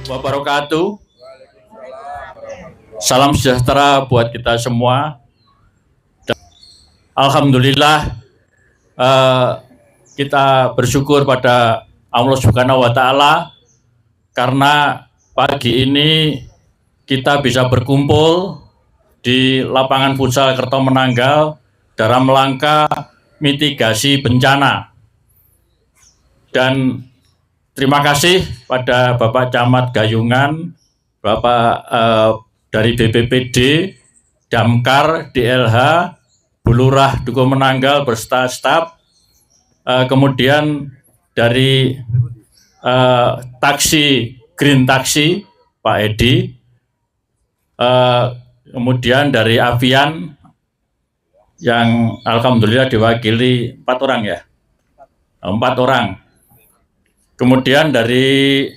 wabarakatuh. Salam sejahtera buat kita semua. Alhamdulillah kita bersyukur pada Allah Subhanahu wa Ta'ala karena pagi ini kita bisa berkumpul di lapangan futsal Kertomenanggal dalam rangka mitigasi bencana. Dan terima kasih pada Bapak Camat Gayungan, Bapak dari BPPD, Damkar, DLH, Bulurah Duku Menanggal berserta staf, kemudian dari taksi Green Taxi Pak Edi, kemudian dari Avian yang alhamdulillah diwakili 4 orang ya, 4 orang. Kemudian dari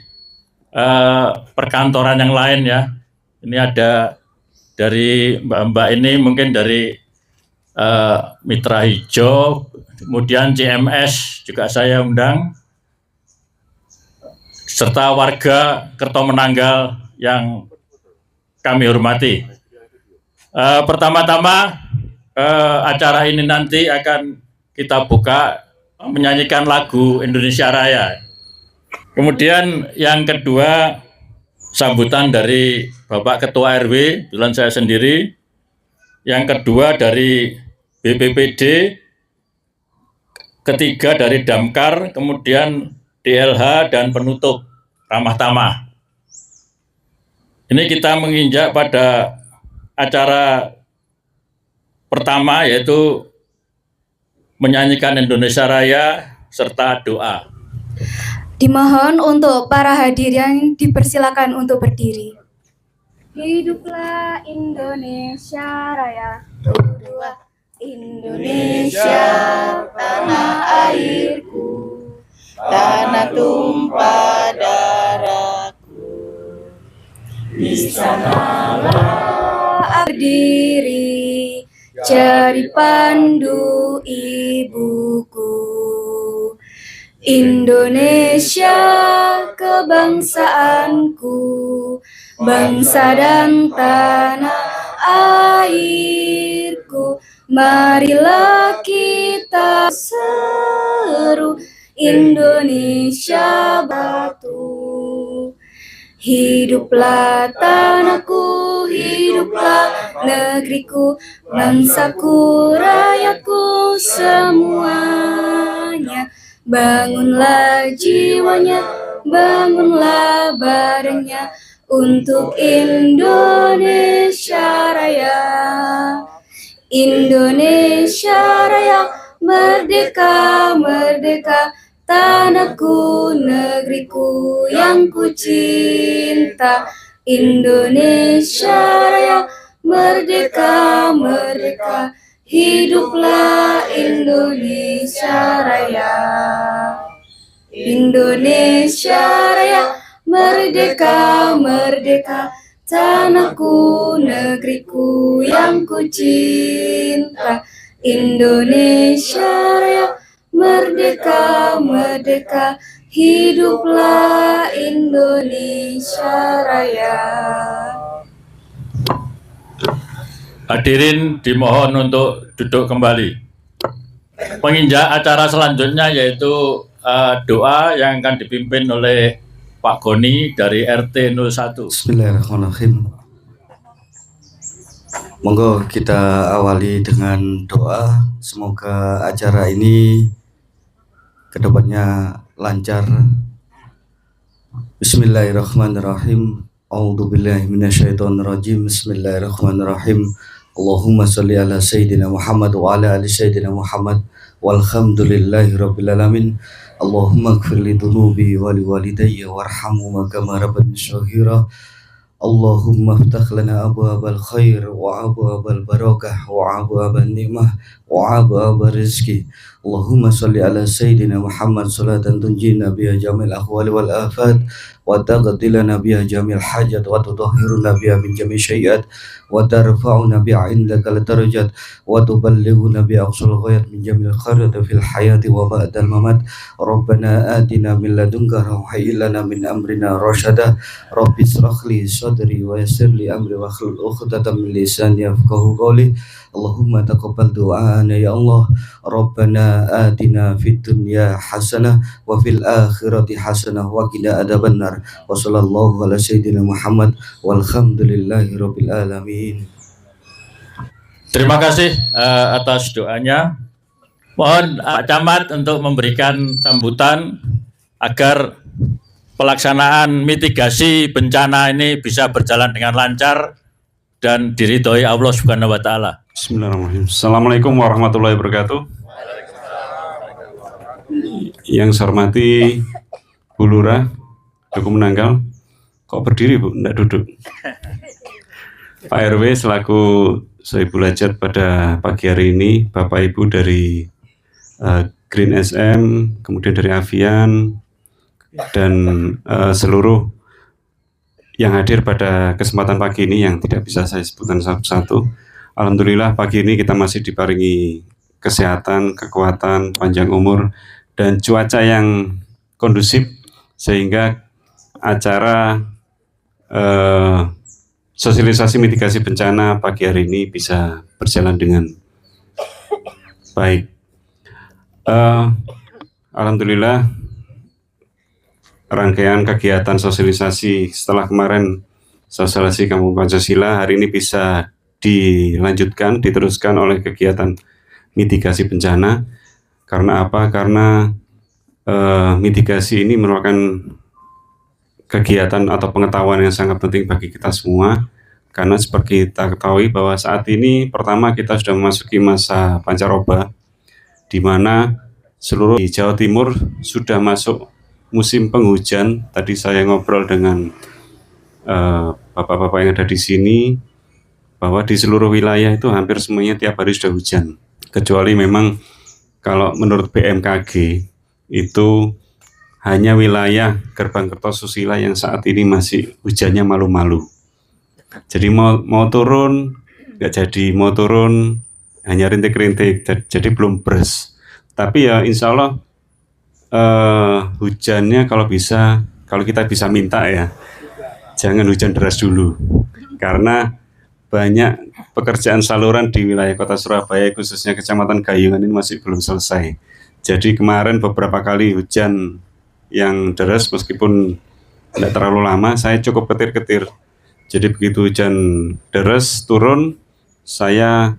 perkantoran yang lain ya, ini ada dari mbak-mbak ini mungkin dari Mitra Hijau, kemudian CMS juga saya undang, serta warga Kertomenanggal yang kami hormati. Pertama-tama acara ini nanti akan kita buka menyanyikan lagu Indonesia Raya. Kemudian yang kedua, sambutan dari Bapak Ketua RW, kebetulan saya sendiri. Yang kedua dari BPPD, ketiga dari Damkar, kemudian DLH, dan penutup ramah tamah. Ini kita menginjak pada acara pertama, yaitu menyanyikan Indonesia Raya serta doa. Dimohon untuk para hadirin dipersilakan untuk berdiri. Hiduplah Indonesia Raya. Dua. Indonesia, tanah airku, tanah tumpah darahku. Di sanalah berdiri, cari pandu ibuku. Indonesia kebangsaanku, bangsa dan tanah airku. Marilah kita seru Indonesia batu. Hiduplah tanahku, hiduplah negeriku, bangsaku, rakyatku semuanya. Bangunlah jiwanya, bangunlah badannya untuk Indonesia Raya. Indonesia Raya, merdeka, merdeka, tanahku, negeriku yang ku cinta. Indonesia Raya, merdeka, merdeka, hiduplah Indonesia Raya. Indonesia Raya, merdeka, merdeka, tanahku, negeriku yang ku cinta. Indonesia Raya, merdeka, merdeka, hiduplah Indonesia Raya. Hadirin dimohon untuk duduk kembali. Penginjak acara selanjutnya yaitu doa yang akan dipimpin oleh Pak Goni dari RT 01. Bismillahirrahmanirrahim. Monggo kita awali dengan doa. Semoga acara ini kedepannya lancar. Bismillahirrahmanirrahim. A'udzubillahi minasyaitonirrajim. Bismillahirrahmanirrahim. Allahumma sholli ala sayyidina Muhammad wa ala ali sayyidina Muhammad walhamdulillahi rabbil alamin. Allahumma ighfir li dhunubi wa li walidayya warhamhuma kama rabbani shaghira. Allahumma iftah lana abwabal khair wa abwabal barakah wa abwabal ni'mah wa abwabal rizki. Allahumma sholli ala sayyidina Muhammad salatan tunjina biha jamil ahwali wal afat وتقضي لنا بها جميع الحاجات وتطهرنا بها من جميع الشيئات وترفعنا بها عندك الدرجات وتبلغنا بها أقصى الغايات من جميع الخيرات في الحياة وبعد الممات. ربنا آتنا من لدنك رحمة وهيئ لنا من أمرنا رشدا. رب اشرح لي صدري ويسر لي أمري واحلل عقدة من لساني يفقهوا قولي. اللهم تقبل دعاءنا يا الله. ربنا آتنا في الدنيا حسنة وفي الآخرة حسنة وقنا عذاب النار. وصلى الله على سيدنا محمد والحمد لله رب العالمين. Terima kasih atas doanya. Mohon Pak Camat untuk memberikan sambutan agar pelaksanaan mitigasi bencana ini bisa berjalan dengan lancar dan diridhoi Allah Subhanahu wa taala. Bismillahirrahmanirrahim. Assalamualaikum warahmatullahi wabarakatuh. Yang saya hormati Bu Lurah, Duku Menanggal. Kok berdiri Bu, enggak duduk. Pak RW selaku Sohibul Hajat pada pagi hari ini, Bapak Ibu dari Green SM, kemudian dari Avian, dan seluruh yang hadir pada kesempatan pagi ini yang tidak bisa saya sebutkan satu-satu. Alhamdulillah pagi ini kita masih diparingi kesehatan, kekuatan, panjang umur, dan cuaca yang kondusif sehingga acara sosialisasi mitigasi bencana pagi hari ini bisa berjalan dengan baik. Alhamdulillah rangkaian kegiatan sosialisasi setelah kemarin sosialisasi Kampung Pancasila hari ini bisa dilanjutkan, diteruskan oleh kegiatan mitigasi bencana. Karena apa? Karena mitigasi ini merupakan kegiatan atau pengetahuan yang sangat penting bagi kita semua. Karena seperti kita ketahui bahwa saat ini pertama kita sudah memasuki masa pancaroba, di mana seluruh di Jawa Timur sudah masuk musim penghujan. Tadi saya ngobrol dengan bapak-bapak yang ada di sini bahwa di seluruh wilayah itu hampir semuanya tiap hari sudah hujan. Kecuali memang kalau menurut BMKG itu hanya wilayah Gerbang Kertosusila yang saat ini masih hujannya malu-malu. Jadi mau turun nggak jadi, mau turun hanya rintik-rintik, jadi belum beres. Tapi ya insya Allah hujannya kalau kita bisa minta ya, jangan hujan deras dulu, karena banyak pekerjaan saluran di wilayah Kota Surabaya khususnya Kecamatan Gayungan ini masih belum selesai. Jadi kemarin beberapa kali hujan yang deras meskipun tidak terlalu lama, saya cukup ketir-ketir. Jadi begitu hujan deras turun, saya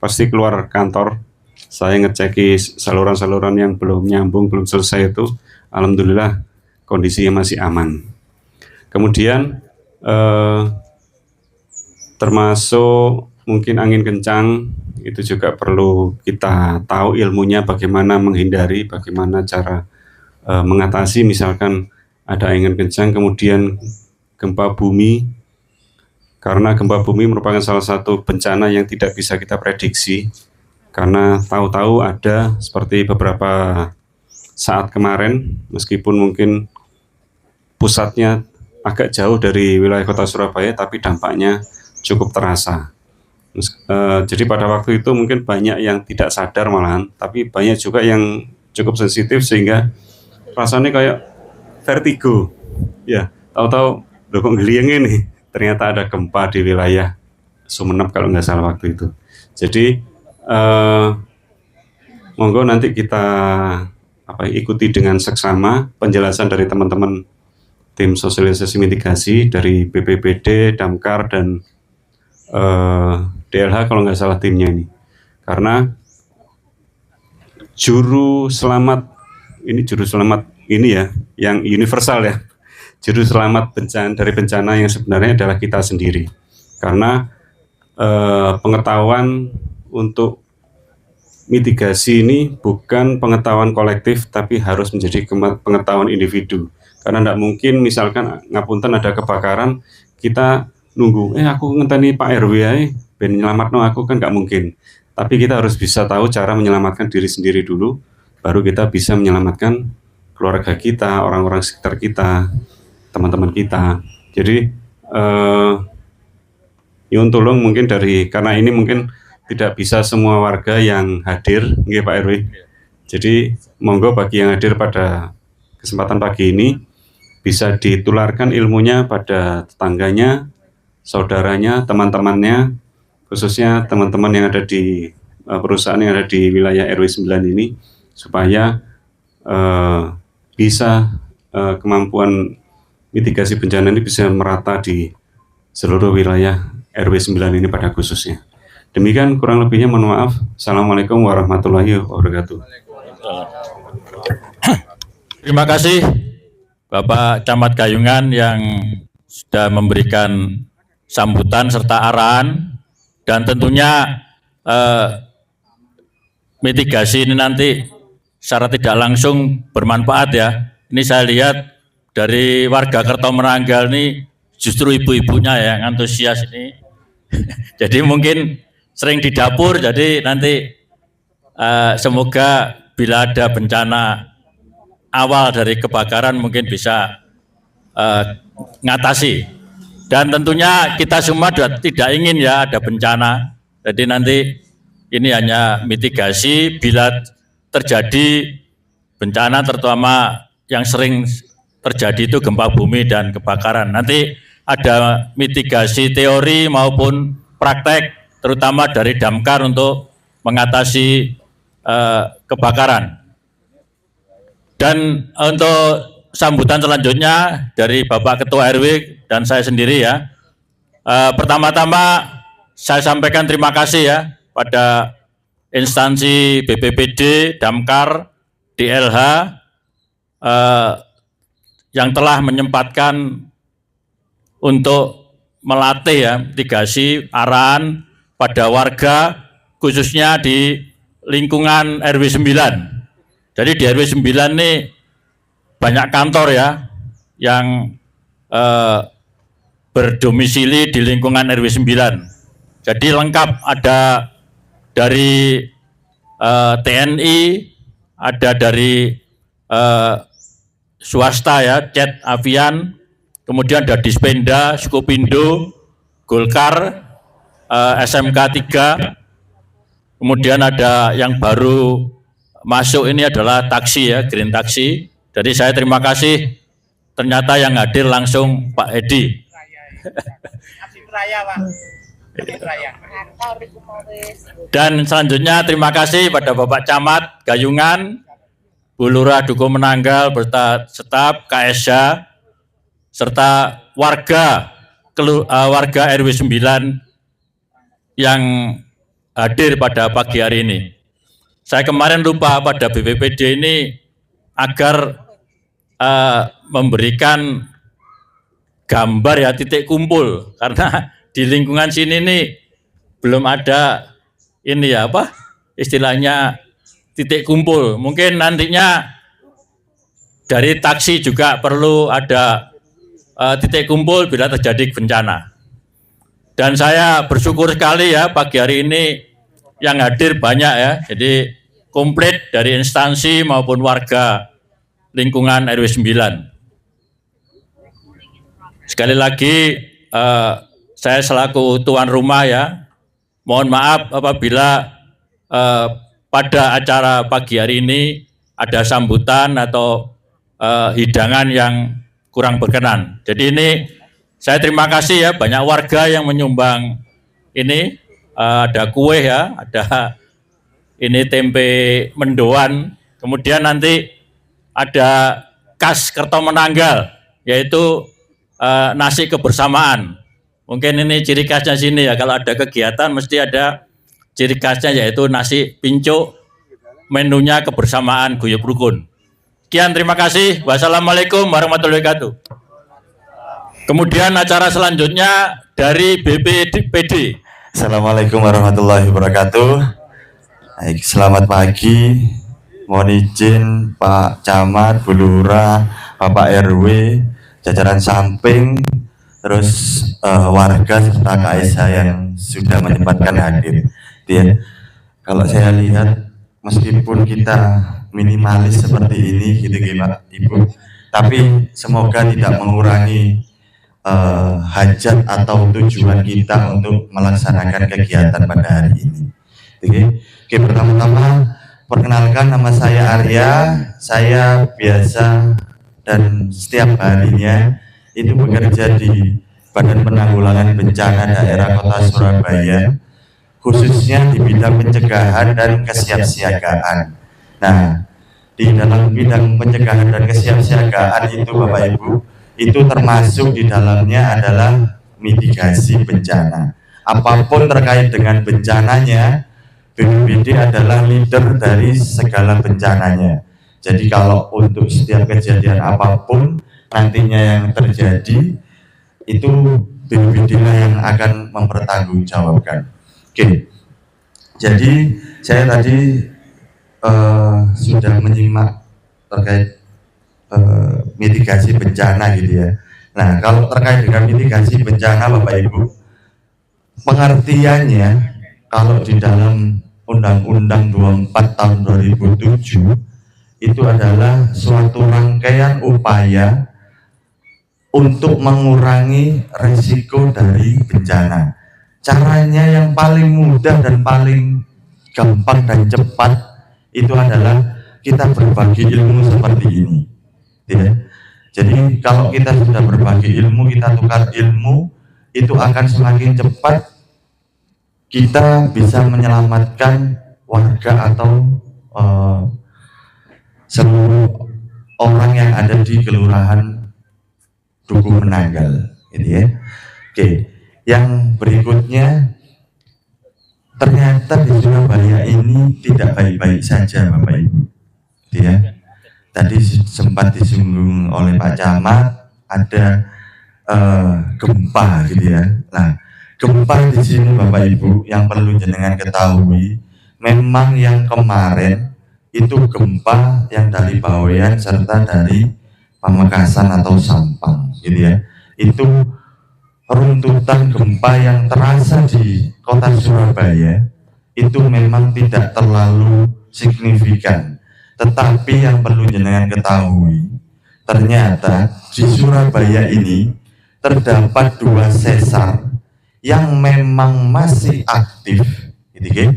pasti keluar kantor, saya ngeceki saluran-saluran yang belum nyambung, belum selesai itu, alhamdulillah kondisinya masih aman. Kemudian termasuk mungkin angin kencang, itu juga perlu kita tahu ilmunya bagaimana menghindari, bagaimana cara mengatasi misalkan ada angin kencang, kemudian gempa bumi. Karena gempa bumi merupakan salah satu bencana yang tidak bisa kita prediksi, karena tahu-tahu ada seperti beberapa saat kemarin, meskipun mungkin pusatnya agak jauh dari wilayah Kota Surabaya, tapi dampaknya cukup terasa. Jadi pada waktu itu mungkin banyak yang tidak sadar malahan, tapi banyak juga yang cukup sensitif sehingga rasanya kayak vertigo. Ya, tahu-tahu loh kok ngeliang ini. Ternyata ada gempa di wilayah Sumeneb kalau nggak salah waktu itu. Jadi monggo nanti kita ikuti dengan seksama penjelasan dari teman-teman tim sosialisasi mitigasi dari BPBD, Damkar, dan DLH kalau nggak salah timnya ini. Karena juru selamat ini ya, yang universal ya. Juru selamat dari bencana yang sebenarnya adalah kita sendiri, karena pengetahuan untuk mitigasi ini bukan pengetahuan kolektif, tapi harus menjadi pengetahuan individu. Karena tidak mungkin misalkan ngapunten ada kebakaran, kita nunggu, aku ngenteni Pak RW ben nyelamatno aku, kan nggak mungkin. Tapi kita harus bisa tahu cara menyelamatkan diri sendiri dulu, baru kita bisa menyelamatkan keluarga kita, orang-orang sekitar kita. teman-teman kita. Jadi Yun tolong mungkin karena ini mungkin tidak bisa semua warga yang hadir, nggih Pak RW. Jadi monggo bagi yang hadir pada kesempatan pagi ini bisa ditularkan ilmunya pada tetangganya, saudaranya, teman-temannya, khususnya teman-teman yang ada di perusahaan yang ada di wilayah RW 9 ini, supaya bisa kemampuan mitigasi bencana ini bisa merata di seluruh wilayah RW 9 ini pada khususnya. Demikian kurang lebihnya, mohon maaf. Assalamualaikum warahmatullahi wabarakatuh. Terima kasih Bapak Camat Gayungan yang sudah memberikan sambutan serta arahan, dan tentunya mitigasi ini nanti secara tidak langsung bermanfaat ya. Ini saya lihat dari warga Kertomenanggal ini justru ibu-ibunya yang antusias ini. Jadi mungkin sering di dapur, jadi nanti semoga bila ada bencana awal dari kebakaran mungkin bisa ngatasi. Dan tentunya kita semua tidak ingin ya ada bencana. Jadi nanti ini hanya mitigasi bila terjadi bencana, terutama yang sering terjadi itu gempa bumi dan kebakaran. Nanti ada mitigasi teori maupun praktek, terutama dari Damkar untuk mengatasi kebakaran. Dan untuk sambutan selanjutnya dari Bapak Ketua RW dan saya sendiri ya. Pertama-tama saya sampaikan terima kasih ya pada instansi BPBD, Damkar, DLH yang telah menyempatkan untuk melatih ya mitigasi arahan pada warga khususnya di lingkungan RW 9. Jadi di RW 9 ini banyak kantor ya yang berdomisili di lingkungan RW 9. Jadi lengkap, ada dari TNI, ada dari swasta ya, Cet Avian, kemudian ada Dispenda, Skupindo, Golkar, SMK 3, kemudian ada yang baru masuk ini adalah taksi ya, Green Taksi. Jadi saya terima kasih, ternyata yang hadir langsung Pak Edi. Dan selanjutnya terima kasih pada Bapak Camat Gayungan, Bu Lurah Duku Menanggal beserta staf KSH serta warga RW 9 yang hadir pada pagi hari ini. Saya kemarin lupa pada BPBD ini agar memberikan gambar ya titik kumpul, karena di lingkungan sini nih belum ada ini ya apa istilahnya titik kumpul. Mungkin nantinya dari taksi juga perlu ada titik kumpul bila terjadi bencana. Dan saya bersyukur sekali ya pagi hari ini yang hadir banyak ya, jadi komplit dari instansi maupun warga lingkungan RW 9. Sekali lagi saya selaku tuan rumah ya, mohon maaf apabila pada acara pagi hari ini ada sambutan atau hidangan yang kurang berkenan. Jadi ini saya terima kasih ya, banyak warga yang menyumbang ini, ada kue ya, ada ini tempe mendoan, kemudian nanti ada khas Kertomenanggal yaitu nasi kebersamaan. Mungkin ini ciri khasnya sini ya, kalau ada kegiatan mesti ada ciri khasnya yaitu nasi pincuk, menunya kebersamaan guyub rukun. Sekian, terima kasih. Wassalamualaikum warahmatullahi wabarakatuh. Kemudian acara selanjutnya dari BPBD. Assalamualaikum warahmatullahi wabarakatuh. Baik, selamat pagi. Mohon izin Pak Camat, Bu Lurah, Bapak RW, jajaran samping, terus warga serta KSH yang sudah menyempatkan hadir. Dia, kalau saya lihat meskipun kita minimalis seperti ini gitu Pak Ibu, tapi semoga tidak mengurangi hajat atau tujuan kita untuk melaksanakan kegiatan pada hari ini. Oke, pertama-tama perkenalkan, nama saya Arya. Saya biasa dan setiap harinya itu bekerja di Badan Penanggulangan Bencana Daerah Kota Surabaya, khususnya di bidang pencegahan dan kesiapsiagaan. Nah, di dalam bidang pencegahan dan kesiapsiagaan itu Bapak Ibu, itu termasuk di dalamnya adalah mitigasi bencana. Apapun terkait dengan bencananya, BPBD adalah leader dari segala bencananya. Jadi kalau untuk setiap kejadian apapun nantinya yang terjadi, itu BPBD lah yang akan mempertanggungjawabkan. Oke, jadi saya tadi sudah menyimak terkait mitigasi bencana gitu ya. Nah, kalau terkait dengan mitigasi bencana Bapak Ibu, pengertiannya kalau di dalam Undang-Undang 24 tahun 2007 itu adalah suatu rangkaian upaya untuk mengurangi risiko dari bencana. Caranya yang paling mudah dan paling gampang dan cepat itu adalah kita berbagi ilmu seperti ini, ya. Jadi kalau kita sudah berbagi ilmu, kita tukar ilmu, itu akan semakin cepat kita bisa menyelamatkan warga atau seluruh orang yang ada di Kelurahan Duku Menanggal, gitu ya. Oke, yang berikutnya, ternyata di Surabaya ini tidak baik-baik saja Bapak Ibu, gitu ya. Tadi sempat disinggung oleh Pak Camat, ada gempa, gitu ya. Nah, gempa di sini Bapak Ibu yang perlu jenengan ketahui, memang yang kemarin itu gempa yang dari Bawean serta dari Pamekasan atau Sampang, gitu ya. Itu runtutan gempa yang terasa di kota Surabaya itu memang tidak terlalu signifikan. Tetapi yang perlu jenengan ketahui, ternyata di Surabaya ini terdapat 2 sesar yang memang masih aktif, gitu ya.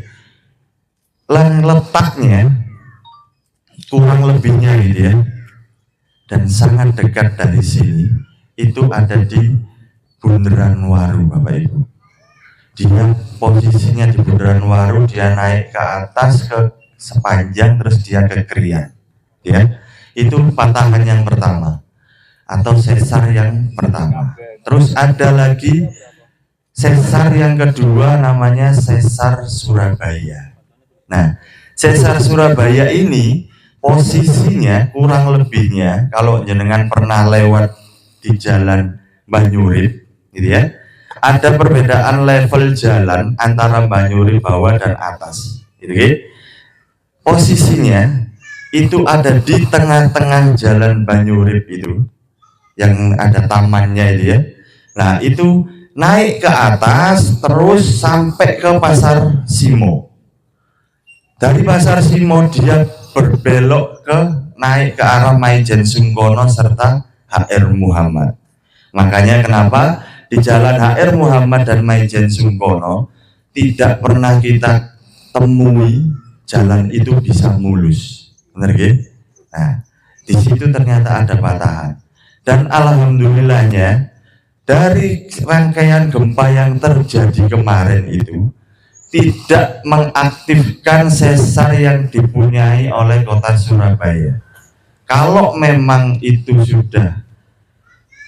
Letaknya kurang lebihnya, gitu ya, dan sangat dekat dari sini, itu ada di Bundaran Waru Bapak Ibu. Dia posisinya di Bundaran Waru, dia naik ke atas ke sepanjang terus dia ke Krian, ya. Itu patahan yang pertama atau sesar yang pertama. Terus ada lagi sesar yang kedua, namanya sesar Surabaya. Nah, sesar Surabaya ini posisinya kurang lebihnya, kalau jenengan pernah lewat di jalan Banyurip, gitu ya, ada perbedaan level jalan antara Banyurip bawah dan atas, gitu ya. Posisinya itu ada di tengah-tengah jalan Banyurip itu, yang ada tamannya itu ya. Nah, itu naik ke atas terus sampai ke Pasar Simo. Dari Pasar Simo dia berbelok ke naik ke arah Maijen Sungkono serta HR Muhammad. Makanya kenapa di jalan HR Muhammad dan Maijen Sungkono tidak pernah kita temui jalan itu bisa mulus, benar gak? Nah, di situ ternyata ada patahan. Dan alhamdulillahnya dari rangkaian gempa yang terjadi kemarin itu tidak mengaktifkan sesar yang dipunyai oleh kota Surabaya. Kalau memang itu sudah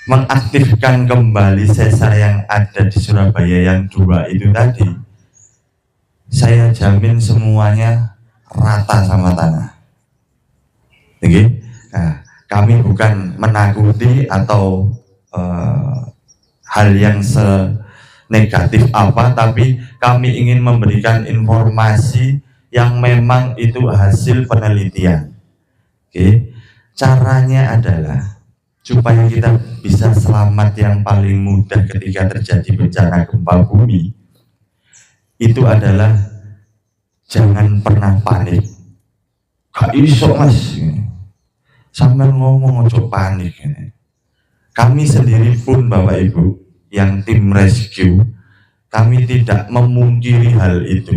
mengaktifkan kembali sesar yang ada di Surabaya yang 2 itu tadi, saya jamin semuanya rata sama tanah. Oke? Nah, kami bukan menakuti atau hal yang negatif apa, tapi kami ingin memberikan informasi yang memang itu hasil penelitian. Oke, caranya adalah supaya kita bisa selamat yang paling mudah ketika terjadi bencana gempa bumi, itu adalah jangan pernah panik. Gak iso mas, sampai ngomong ojo panik. Kami sendiri pun Bapak Ibu yang tim rescue, kami tidak memungkiri hal itu.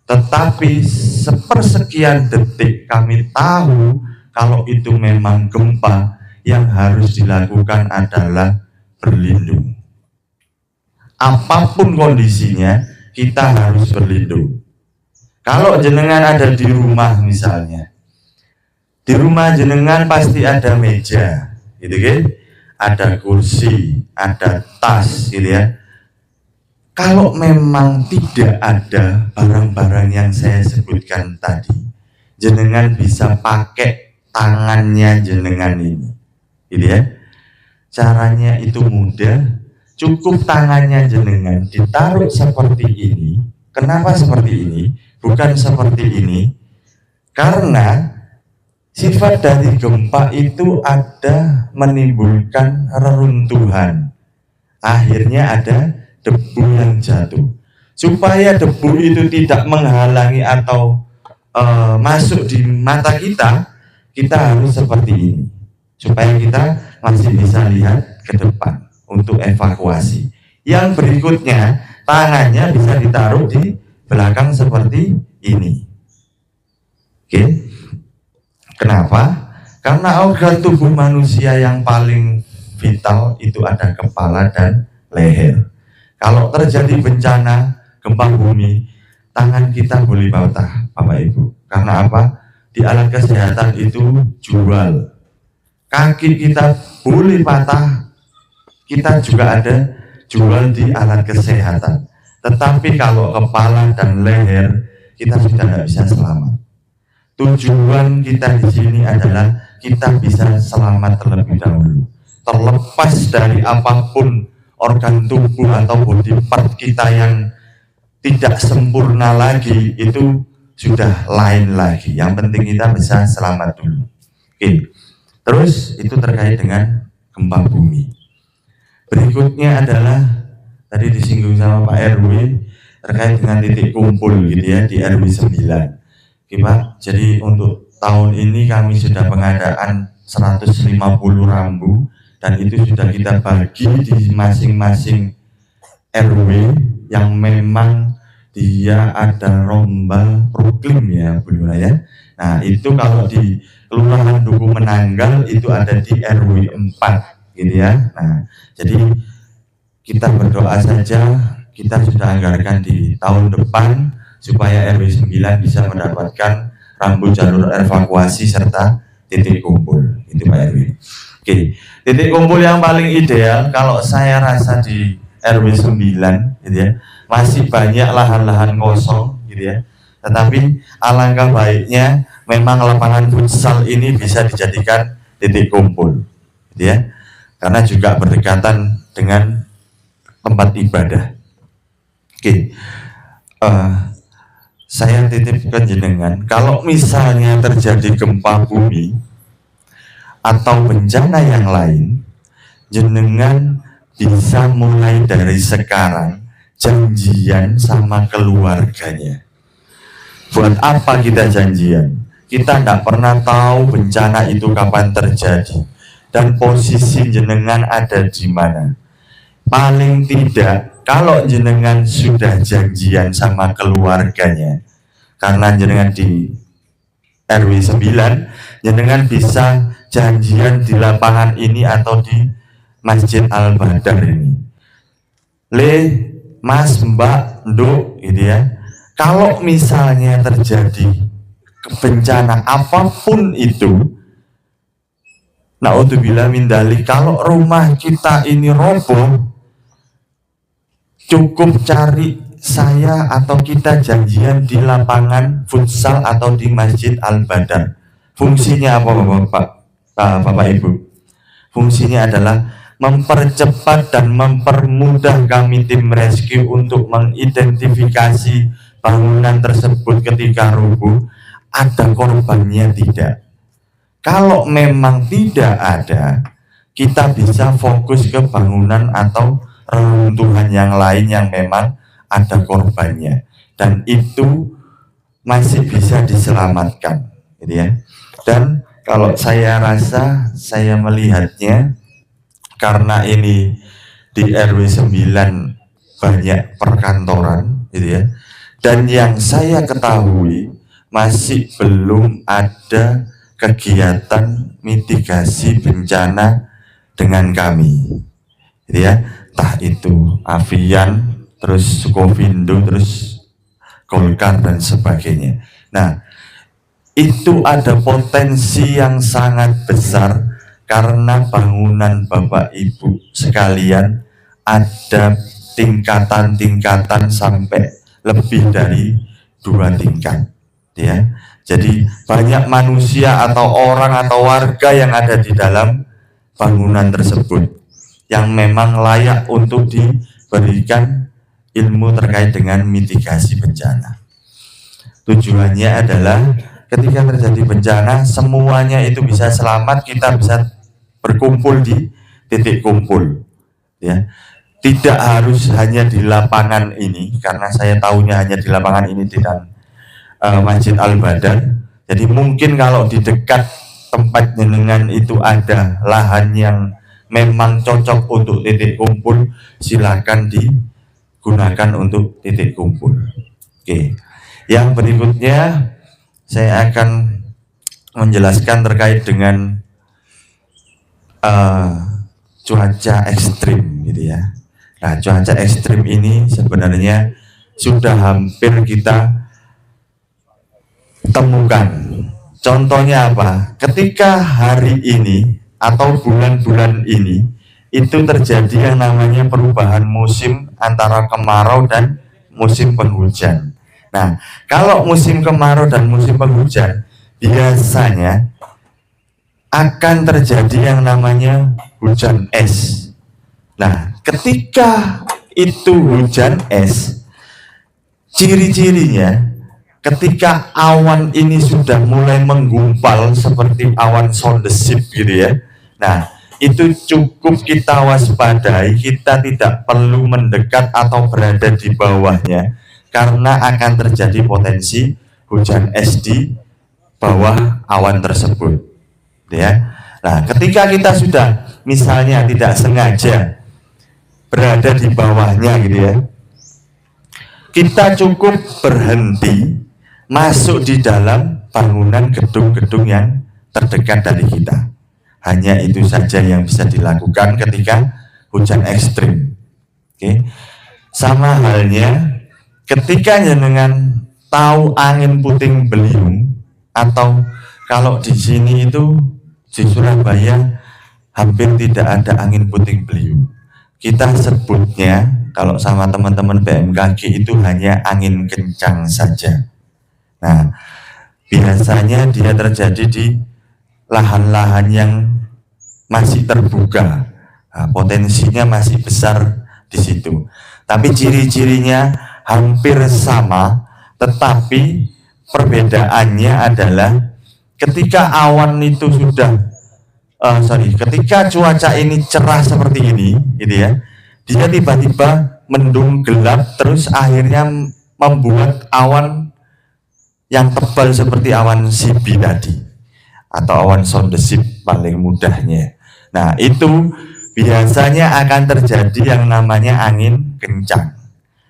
Tetapi sepersekian detik kami tahu kalau itu memang gempa, yang harus dilakukan adalah berlindung. Apapun kondisinya, kita harus berlindung. Kalau jenengan ada di rumah misalnya, di rumah jenengan pasti ada meja, gitu kan? Ada kursi, ada tas, gitu ya. Kalau memang tidak ada barang-barang yang saya sebutkan tadi, jenengan bisa pakai tangannya jenengan ini, gitu ya. Caranya itu mudah, cukup tangannya jenengan ditaruh seperti ini. Kenapa seperti ini? Bukan seperti ini, karena sifat dari gempa itu ada menimbulkan reruntuhan. Akhirnya ada debu yang jatuh. Supaya debu itu tidak menghalangi atau masuk di mata kita, kita harus seperti ini. Supaya kita masih bisa lihat ke depan untuk evakuasi. Yang berikutnya, tangannya bisa ditaruh di belakang seperti ini. Oke. Kenapa? Karena organ tubuh manusia yang paling vital itu ada kepala dan leher. Kalau terjadi bencana gempa bumi, tangan kita boleh patah, Bapak Ibu. Karena apa? Di alat kesehatan itu jual. Kaki kita boleh patah, kita juga ada jual di alat kesehatan. Tetapi kalau kepala dan leher, kita sudah tidak bisa selamat. Tujuan kita di sini adalah kita bisa selamat terlebih dahulu. Terlepas dari apapun organ tubuh atau body part kita yang tidak sempurna lagi, itu sudah lain lagi. Yang penting kita bisa selamat dulu. Oke. Terus itu terkait dengan gempa bumi. Berikutnya adalah tadi disinggung sama Pak RW terkait dengan titik kumpul gitu ya di RW 9. Oke Pak, jadi untuk tahun ini kami sudah pengadaan 150 rambu dan itu sudah kita bagi di masing-masing RW yang memang dia ada lomba proklim ya Bu Lura ya. Nah itu kalau di Kelurahan Duku Menanggal itu ada di RW 4 gitu ya. Nah jadi kita berdoa saja, kita sudah anggarkan di tahun depan supaya RW 9 bisa mendapatkan rambu jalur evakuasi serta titik kumpul. Itu Pak RW. Oke, titik kumpul yang paling ideal kalau saya rasa di RW 9 gitu ya. Masih banyak lahan-lahan kosong gitu ya. Tetapi alangkah baiknya memang lapangan futsal ini bisa dijadikan titik kumpul gitu ya. Karena juga berdekatan dengan tempat ibadah. Oke. Saya titipkan jenengan, kalau misalnya terjadi gempa bumi atau bencana yang lain, jenengan bisa mulai dari sekarang janjian sama keluarganya. Buat apa kita janjian? Kita tidak pernah tahu bencana itu kapan terjadi dan posisi jenengan ada di mana. Paling tidak kalau jenengan sudah janjian sama keluarganya, karena jenengan di RW 9, jenengan bisa janjian di lapangan ini atau di Masjid Al-Badar ini. Mas, Mbak, Nduk, gitu ya. Kalau misalnya terjadi bencana apapun itu, naudzubillah min dzalik, kalau rumah kita ini roboh, cukup cari saya atau kita janjian di lapangan futsal atau di Masjid Al-Badar. Fungsinya apa Bapak Ibu? Fungsinya adalah mempercepat dan mempermudah kami tim rescue untuk mengidentifikasi bangunan tersebut ketika rubuh, ada korbannya tidak. Kalau memang tidak ada, kita bisa fokus ke bangunan atau reruntuhan yang lain yang memang ada korbannya dan itu masih bisa diselamatkan gitu ya. Dan Kalau saya rasa, saya melihatnya karena ini di RW 9 banyak perkantoran gitu ya. Dan yang saya ketahui masih belum ada kegiatan mitigasi bencana dengan kami. Gitu ya. Entah itu Avian, terus Sukovindo, terus Golkar dan sebagainya. Nah, itu ada potensi yang sangat besar karena bangunan Bapak Ibu sekalian ada tingkatan-tingkatan sampai lebih dari 2 tingkat, ya. Jadi banyak manusia atau orang atau warga yang ada di dalam bangunan tersebut yang memang layak untuk diberikan ilmu terkait dengan mitigasi bencana. Tujuannya adalah ketika terjadi bencana, semuanya itu bisa selamat, kita bisa berkumpul di titik kumpul, ya. Tidak harus hanya di lapangan ini, karena saya tahunya hanya di lapangan ini di Masjid Al-Badar. Jadi mungkin kalau di dekat tempat jenengan itu ada lahan yang memang cocok untuk titik kumpul, silakan digunakan untuk titik kumpul. Oke. Yang berikutnya saya akan menjelaskan terkait dengan cuaca ekstrim gitu ya. Nah, cuaca ekstrim ini sebenarnya sudah hampir kita temukan. Contohnya apa? Ketika hari ini atau bulan-bulan ini itu terjadi yang namanya perubahan musim antara kemarau dan musim penghujan. Nah, kalau musim kemarau dan musim penghujan biasanya akan terjadi yang namanya hujan es. Nah, ketika itu hujan es, ciri-cirinya ketika awan ini sudah mulai menggumpal seperti awan sondesip gitu ya. Nah, itu cukup kita waspadai, kita tidak perlu mendekat atau berada di bawahnya karena akan terjadi potensi hujan es di bawah awan tersebut, ya. Nah, ketika kita sudah misalnya tidak sengaja berada di bawahnya gitu ya, kita cukup berhenti masuk di dalam bangunan gedung-gedung yang terdekat dari kita. Hanya itu saja yang bisa dilakukan ketika hujan ekstrim. Oke. Sama halnya ketika jenengan tahu angin puting beliung, atau kalau di sini itu di Surabaya hampir tidak ada angin puting beliung. Kita sebutnya kalau sama teman-teman BMKG itu hanya angin kencang saja. Nah, biasanya dia terjadi di lahan-lahan yang masih terbuka. Nah, potensinya masih besar di situ. Tapi ciri-cirinya hampir sama, tetapi perbedaannya adalah ketika awan itu sudah ketika cuaca ini cerah seperti ini, gitu ya, dia tiba-tiba mendung gelap, terus akhirnya membuat awan yang tebal seperti awan sibi tadi, atau awan sondesip paling mudahnya. Nah, itu biasanya akan terjadi yang namanya angin kencang.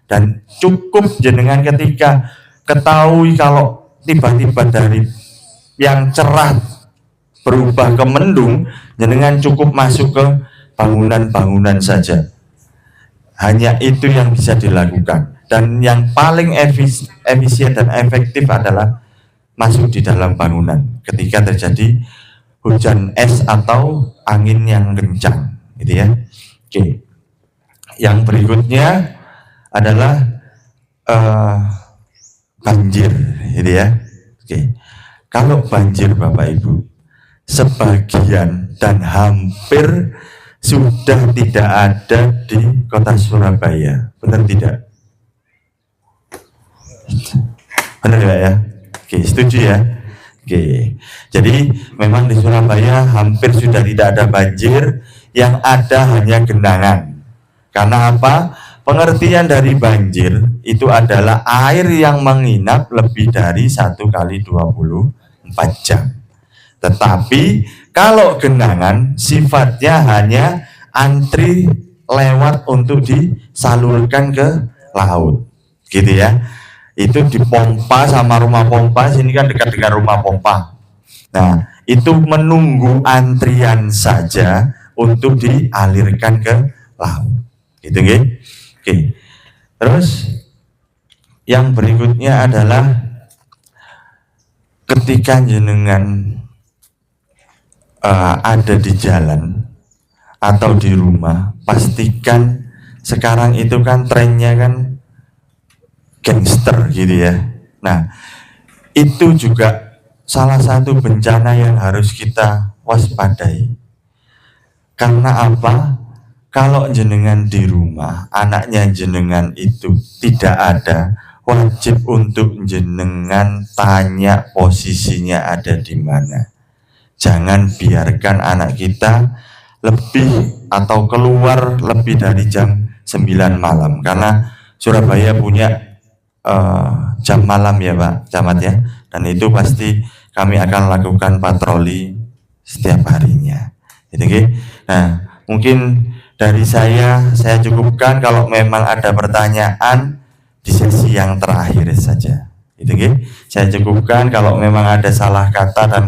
Dan cukup jenengan ketika ketahui kalau tiba-tiba dari yang cerah berubah ke mendung, jenengan cukup masuk ke bangunan-bangunan saja. Hanya itu yang bisa dilakukan. Dan yang paling efisien dan efektif adalah masuk di dalam bangunan ketika terjadi hujan es atau angin yang kencang, gitu ya. Oke. Yang berikutnya adalah banjir, gitu ya. Oke. Kalau banjir Bapak Ibu, sebagian dan hampir sudah tidak ada di kota Surabaya, benar tidak? Benar ya? Oke, setuju ya? Oke, jadi memang di Surabaya hampir sudah tidak ada banjir, yang ada hanya genangan. Karena apa? Pengertian dari banjir itu adalah air yang menginap lebih dari 1 kali 24 jam. Tetapi kalau genangan sifatnya hanya antri lewat untuk disalurkan ke laut, gitu ya. Itu dipompa sama rumah pompa, sini kan dekat dengan rumah pompa. Nah, itu menunggu antrian saja untuk dialirkan ke laut. Gitu nggih? Oke. Terus yang berikutnya adalah ketika jenengan ada di jalan atau di rumah, pastikan sekarang itu kan trennya kan gangster gitu ya. Nah, itu juga salah satu bencana yang harus kita waspadai. Karena apa? Kalau jenengan di rumah, anaknya jenengan itu tidak ada, wajib untuk jenengan tanya posisinya ada di mana. Jangan biarkan anak kita lebih atau keluar lebih dari jam 9 malam. Karena Surabaya punya jam malam ya Pak Camat ya. Dan itu pasti kami akan lakukan patroli setiap harinya. Gitu, okay? Nah, mungkin dari saya cukupkan. Kalau memang ada pertanyaan di sesi yang terakhir saja. Gitu, okay? Saya cukupkan. Kalau memang ada salah kata dan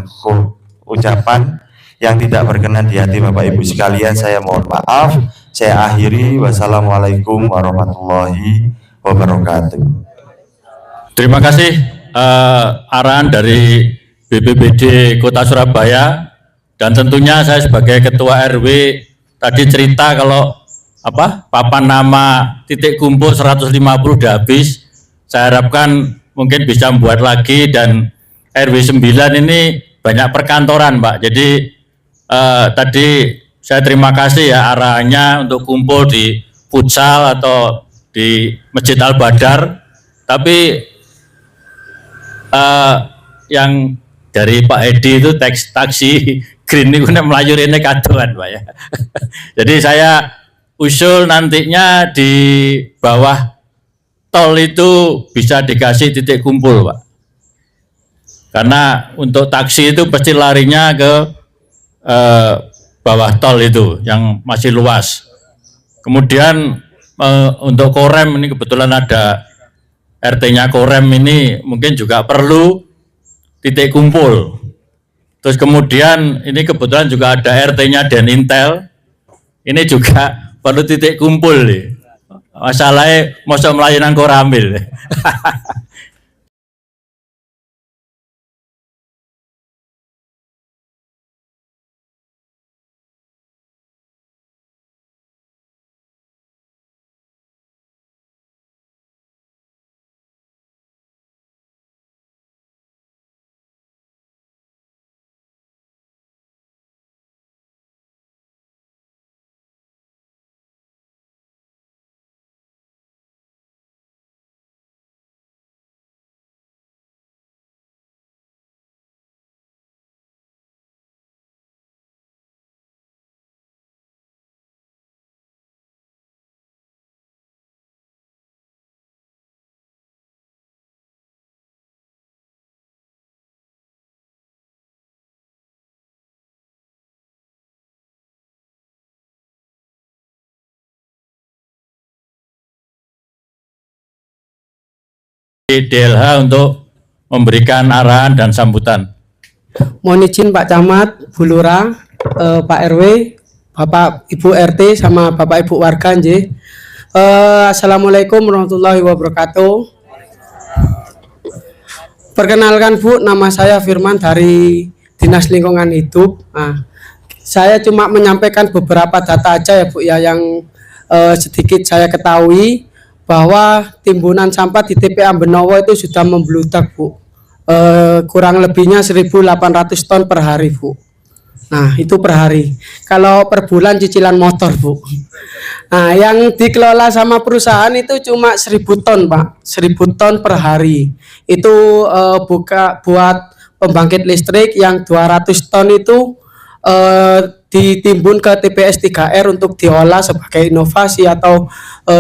ucapan yang tidak berkenan di hati Bapak Ibu sekalian, saya mohon maaf. Saya akhiri. Wassalamualaikum warahmatullahi wabarakatuh. Terima kasih arahan dari BPBD Kota Surabaya, dan tentunya saya sebagai Ketua RW tadi cerita kalau papan nama titik kumpul 150 udah habis. Saya harapkan mungkin bisa membuat lagi, dan RW 9 ini banyak perkantoran Pak. Jadi tadi saya terima kasih ya arahannya untuk kumpul di futsal atau di Masjid Al-Badar. Tapi yang dari Pak Edi itu taksi green ini Melayu ini kadoan Pak ya. Jadi saya usul nantinya di bawah tol itu bisa dikasih titik kumpul Pak. Karena untuk taksi itu pasti larinya ke bawah tol itu yang masih luas. Kemudian untuk Korem ini kebetulan ada RT-nya Korem ini mungkin juga perlu titik kumpul. Terus kemudian ini kebetulan juga ada RT-nya Denintel, ini juga perlu titik kumpul nih. Masalahnya mosok melayanan Koramil. DLH untuk memberikan arahan dan sambutan. Mohon izin Pak Camat, Bu Lurah, Pak RW, Bapak Ibu RT sama Bapak Ibu warga nggih. Assalamualaikum warahmatullahi wabarakatuh. Perkenalkan Bu, nama saya Firman dari Dinas Lingkungan Hidup. Nah, saya cuma menyampaikan beberapa data aja ya Bu ya, yang sedikit saya ketahui bahwa timbunan sampah di TPA Benowo itu sudah membludak Bu. Kurang lebihnya 1.800 ton per hari Bu. Nah itu per hari. Kalau per bulan cicilan motor Bu. Nah yang dikelola sama perusahaan itu cuma 1.000 ton Pak. 1.000 ton per hari. Itu buat pembangkit listrik yang 200 ton itu ditimbun ke TPS 3R untuk diolah sebagai inovasi atau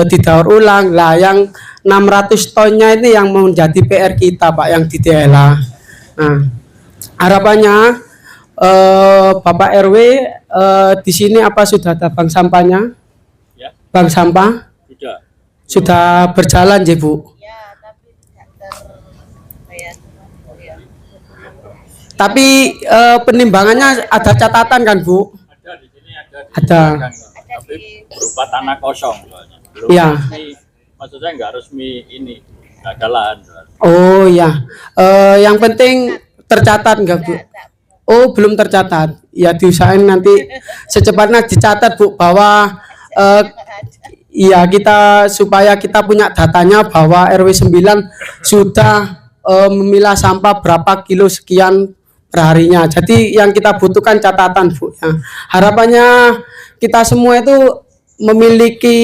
didaur ulang. Lah yang 600 tonnya ini yang menjadi PR kita Pak, yang diolah. Nah harapannya Bapak RW, di sini apa sudah ada bank sampahnya? Ya. Bank sampah Sudah. sudah berjalan, ya Bu. Tapi penimbangannya ada catatan kan Bu? Ada di sini ada. Ada. Tapi berupa tanah kosong soalnya. Belum Ya. resmi. Maksudnya nggak resmi ini. Nggak ada lahan. Oh ya, yang penting tercatat nggak Bu? Oh belum tercatat. Ya diusahain nanti secepatnya dicatat Bu bahwa iya kita supaya kita punya datanya bahwa RW 9 sudah memilah sampah berapa kilo sekian perharinya. Jadi yang kita butuhkan catatan Bu. Ya. Harapannya kita semua itu memiliki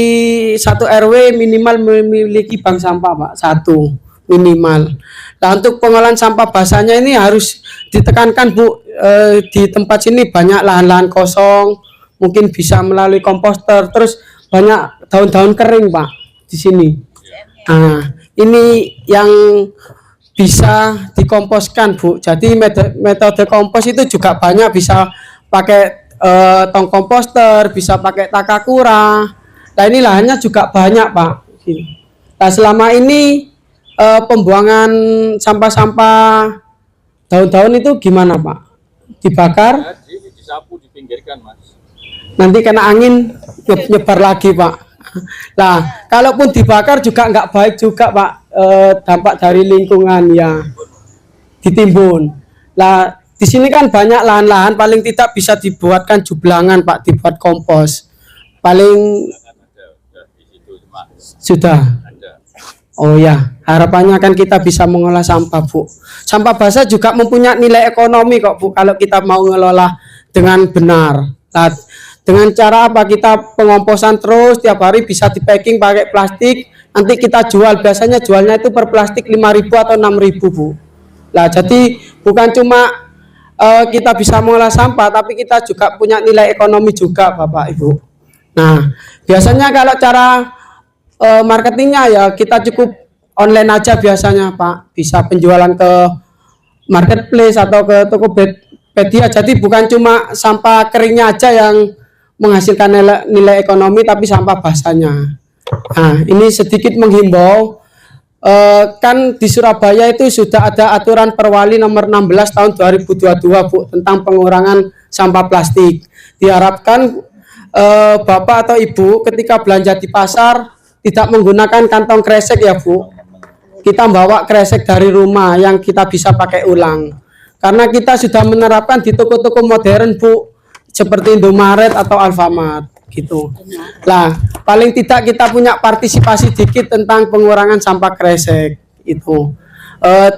satu RW minimal memiliki bank sampah Pak, satu minimal. Nah untuk pengolahan sampah basahnya ini harus ditekankan Bu, di tempat sini banyak lahan-lahan kosong, mungkin bisa melalui komposter, terus banyak daun-daun kering Pak di sini. Nah ini yang bisa dikomposkan Bu. Jadi metode kompos itu juga banyak, bisa pakai tong komposter, bisa pakai takakura. Nah ini lahannya juga banyak Pak. Nah selama ini pembuangan sampah-sampah daun-daun itu gimana Pak? Dibakar? Disapu, dipinggirkan Mas. Nanti kena angin nyebar lagi Pak. Nah kalaupun dibakar juga nggak baik juga Pak, dampak dari lingkungan ya ditimbun. Nah di sini kan banyak lahan-lahan, paling tidak bisa dibuatkan jublangan Pak, dibuat kompos. Paling sudah. Oh ya, harapannya kan kita bisa mengolah sampah Bu. Sampah basah juga mempunyai nilai ekonomi kok Bu kalau kita mau ngelola dengan benar. Nah, dengan cara apa? Kita pengomposan terus tiap hari, bisa di packing pakai plastik, nanti kita jual. Biasanya jualnya itu per plastik 5.000 atau 6.000 Bu. Nah jadi bukan cuma kita bisa mengolah sampah, tapi kita juga punya nilai ekonomi juga Bapak Ibu. Nah biasanya kalau cara marketingnya ya kita cukup online aja biasanya Pak, bisa penjualan ke marketplace atau ke Tokopedia. Jadi bukan cuma sampah keringnya aja yang menghasilkan nilai ekonomi, tapi sampah basahnya. Nah ini sedikit menghimbau, kan di Surabaya itu sudah ada aturan Perwali nomor 16 tahun 2022 Bu tentang pengurangan sampah plastik. Diharapkan Bapak atau Ibu ketika belanja di pasar tidak menggunakan kantong kresek ya Bu. Kita bawa kresek dari rumah yang kita bisa pakai ulang. Karena kita sudah menerapkan di toko-toko modern Bu, seperti Indomaret atau Alfamart gitu. Lah, paling tidak kita punya partisipasi dikit tentang pengurangan sampah kresek itu.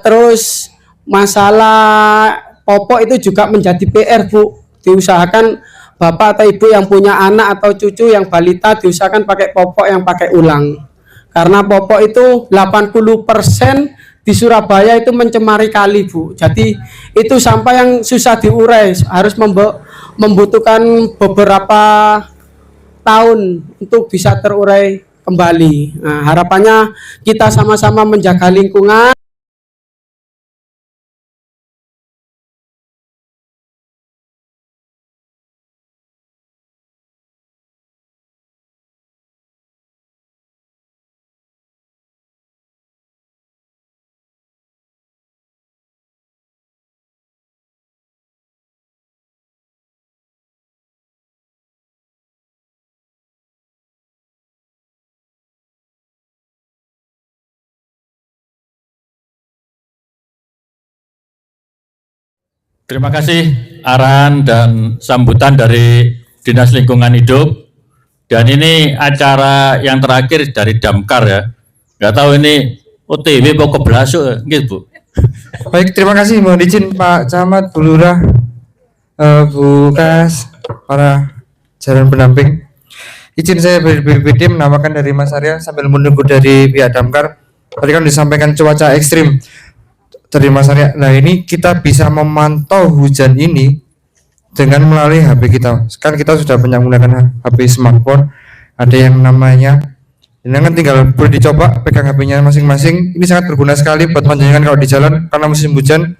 Terus masalah popok itu juga menjadi PR Bu. Diusahakan Bapak atau Ibu yang punya anak atau cucu yang balita diusahakan pakai popok yang pakai ulang. Karena popok itu 80% di Surabaya itu mencemari kali Bu. Jadi itu sampah yang susah diurai, harus membutuhkan beberapa tahun untuk bisa terurai kembali. Nah, harapannya kita sama-sama menjaga lingkungan. Terima kasih arahan dan sambutan dari Dinas Lingkungan Hidup. Dan ini acara yang terakhir dari Damkar ya. Nggak tahu ini OTW mau keblasuk gitu Bu. Baik, terima kasih. Mohon izin Pak Camat, Bu Lurah, Bu Kas, para jajaran pendamping. Izin saya BPBD menamakan dari Mas Arya sambil menunggu dari pihak Damkar. Tadi kan disampaikan cuaca ekstrim dari Mas Arya. Nah ini kita bisa memantau hujan ini dengan melalui HP kita. Sekarang kita sudah banyak menggunakan HP smartphone. Ada yang namanya, ini kan tinggal boleh dicoba pegang HP-nya masing-masing. Ini sangat berguna sekali buat panjenengan kalau di jalan karena musim hujan.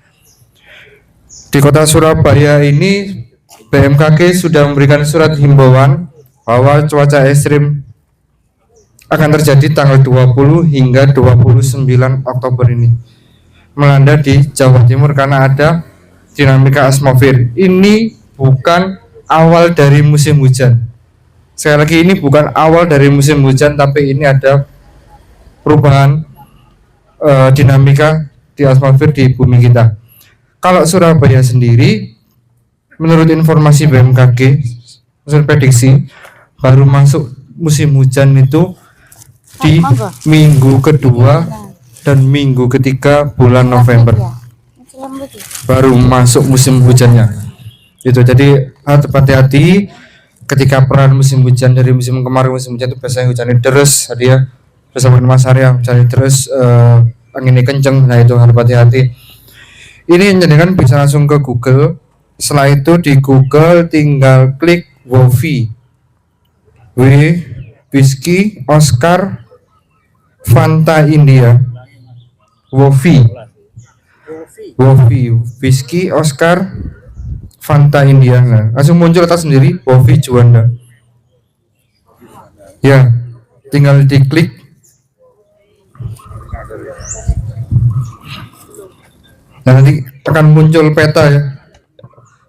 Di kota Surabaya ini BMKG sudah memberikan surat himbauan bahwa cuaca ekstrim akan terjadi tanggal 20 hingga 29 Oktober ini melanda di Jawa Timur karena ada dinamika atmosfer. Ini bukan awal dari musim hujan. Sekali lagi, ini bukan awal dari musim hujan, tapi ini ada perubahan dinamika di atmosfer di bumi kita. Kalau Surabaya sendiri, menurut informasi BMKG, menurut prediksi, baru masuk musim hujan itu di minggu kedua dan minggu ketiga bulan November. Baru masuk musim hujannya. Itu jadi hati-hati ketika peran musim hujan dari musim kemarin. Musim hujan itu biasanya hujannya deres, tadi ya bersama Mas Arya hujannya deres, anginnya kenceng. Nah itu harus hati-hati. Ini jangan bisa langsung ke Google. Setelah itu di Google tinggal klik WOFI, Whiskey Oscar Fanta India, WOFI, Whiskey Oscar Fanta India. Nah, langsung muncul atas sendiri WOFI Juanda. Ya, tinggal diklik. Nah, nanti akan muncul peta ya,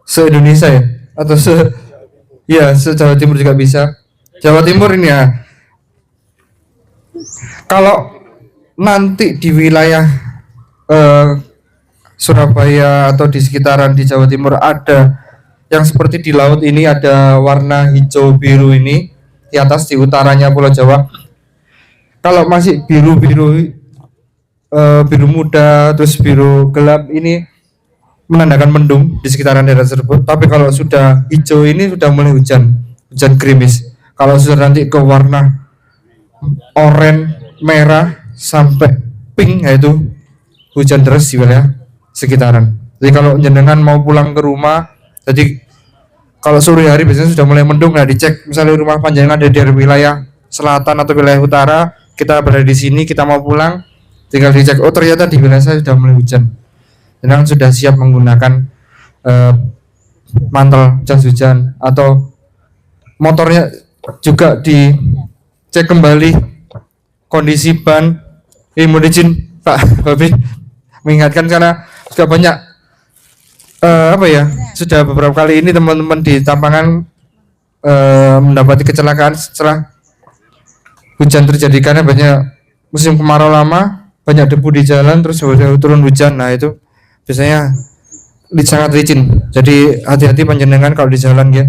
se-Indonesia ya, atau se-Jawa Timur juga bisa. Jawa Timur ini ya. Kalau nanti di wilayah Surabaya atau di sekitaran di Jawa Timur ada yang seperti di laut ini, ada warna hijau biru ini di atas, di utaranya Pulau Jawa. Kalau masih biru muda terus biru gelap, ini menandakan mendung di sekitaran daerah tersebut. Tapi kalau sudah hijau ini sudah mulai hujan gerimis. Kalau sudah nanti ke warna oranye, merah sampai pink, yaitu hujan deras di wilayah sekitaran. Jadi kalau jenengan mau pulang ke rumah, jadi kalau sore hari biasanya sudah mulai mendung, nah dicek misalnya rumah panjenengan ada di wilayah selatan atau wilayah utara, kita berada di sini, kita mau pulang, tinggal dicek, oh ternyata di wilayah saya sudah mulai hujan. Jenengan sudah siap menggunakan mantel jas hujan, atau motornya juga dicek kembali kondisi ban. Mohon izin Pak Babi mengingatkan karena sudah banyak sudah beberapa kali ini teman-teman di Tampangan mendapati kecelakaan setelah hujan terjadi karena banyak musim kemarau lama, banyak debu di jalan, terus turun hujan. Nah itu biasanya sangat licin. Jadi hati-hati panjenengan kalau di jalan ya.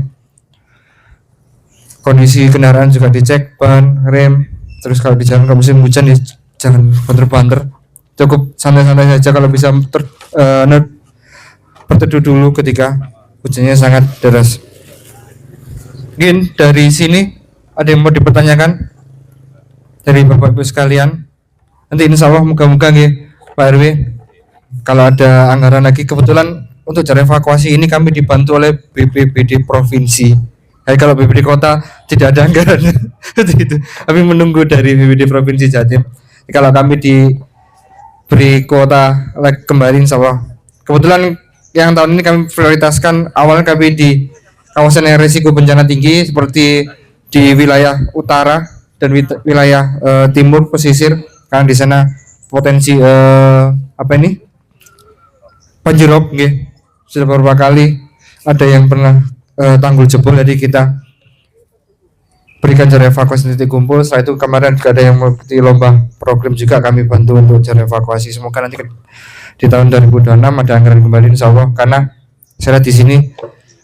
Kondisi kendaraan juga dicek, ban, rem. Terus kalau di jalan kalau musim hujan ya jangan banter-banter. Cukup santai-santai saja, kalau bisa berteduh dulu ketika hujannya sangat deras. Mungkin dari sini ada yang mau dipertanyakan dari Bapak Ibu sekalian. Nanti insya Allah moga-moga nih Pak RW, kalau ada anggaran lagi, kebetulan untuk cara evakuasi ini kami dibantu oleh BPBD provinsi. Jadi kalau BPBD kota tidak ada anggaran itu, kami menunggu dari BPBD provinsi Jatim. Kalau kami diberi kuota kembali insya Allah. Kebetulan yang tahun ini kami prioritaskan, awalnya kami di kawasan yang risiko bencana tinggi seperti di wilayah utara dan wilayah timur pesisir, karena di sana potensi banjirop, sudah beberapa kali ada yang pernah tanggul jebol, jadi kita berikan cara evakuasi titik kumpul. Setelah itu kemarin juga ada yang mengikuti lomba program, juga kami bantu untuk cara evakuasi. Semoga nanti di tahun 2026 ada anggaran kembali insya Allah, karena saya lihat di sini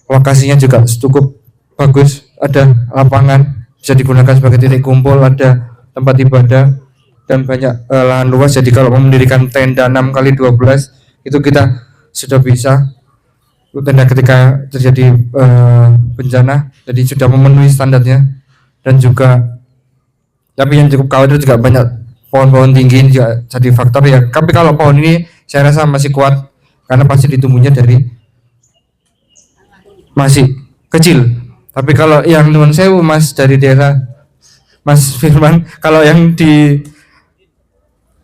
lokasinya juga cukup bagus, ada lapangan bisa digunakan sebagai titik kumpul, ada tempat ibadah dan banyak lahan luas. Jadi kalau mau mendirikan tenda 6x12 itu kita sudah bisa tenda ketika terjadi bencana, jadi sudah memenuhi standarnya. Dan juga tapi yang cukup khawatir juga banyak pohon-pohon tinggi ini juga jadi faktor ya. Tapi kalau pohon ini saya rasa masih kuat karena pasti ditumbuhnya dari masih kecil. Tapi kalau yang Nuwun Sewu Mas dari daerah Mas Firman, kalau yang di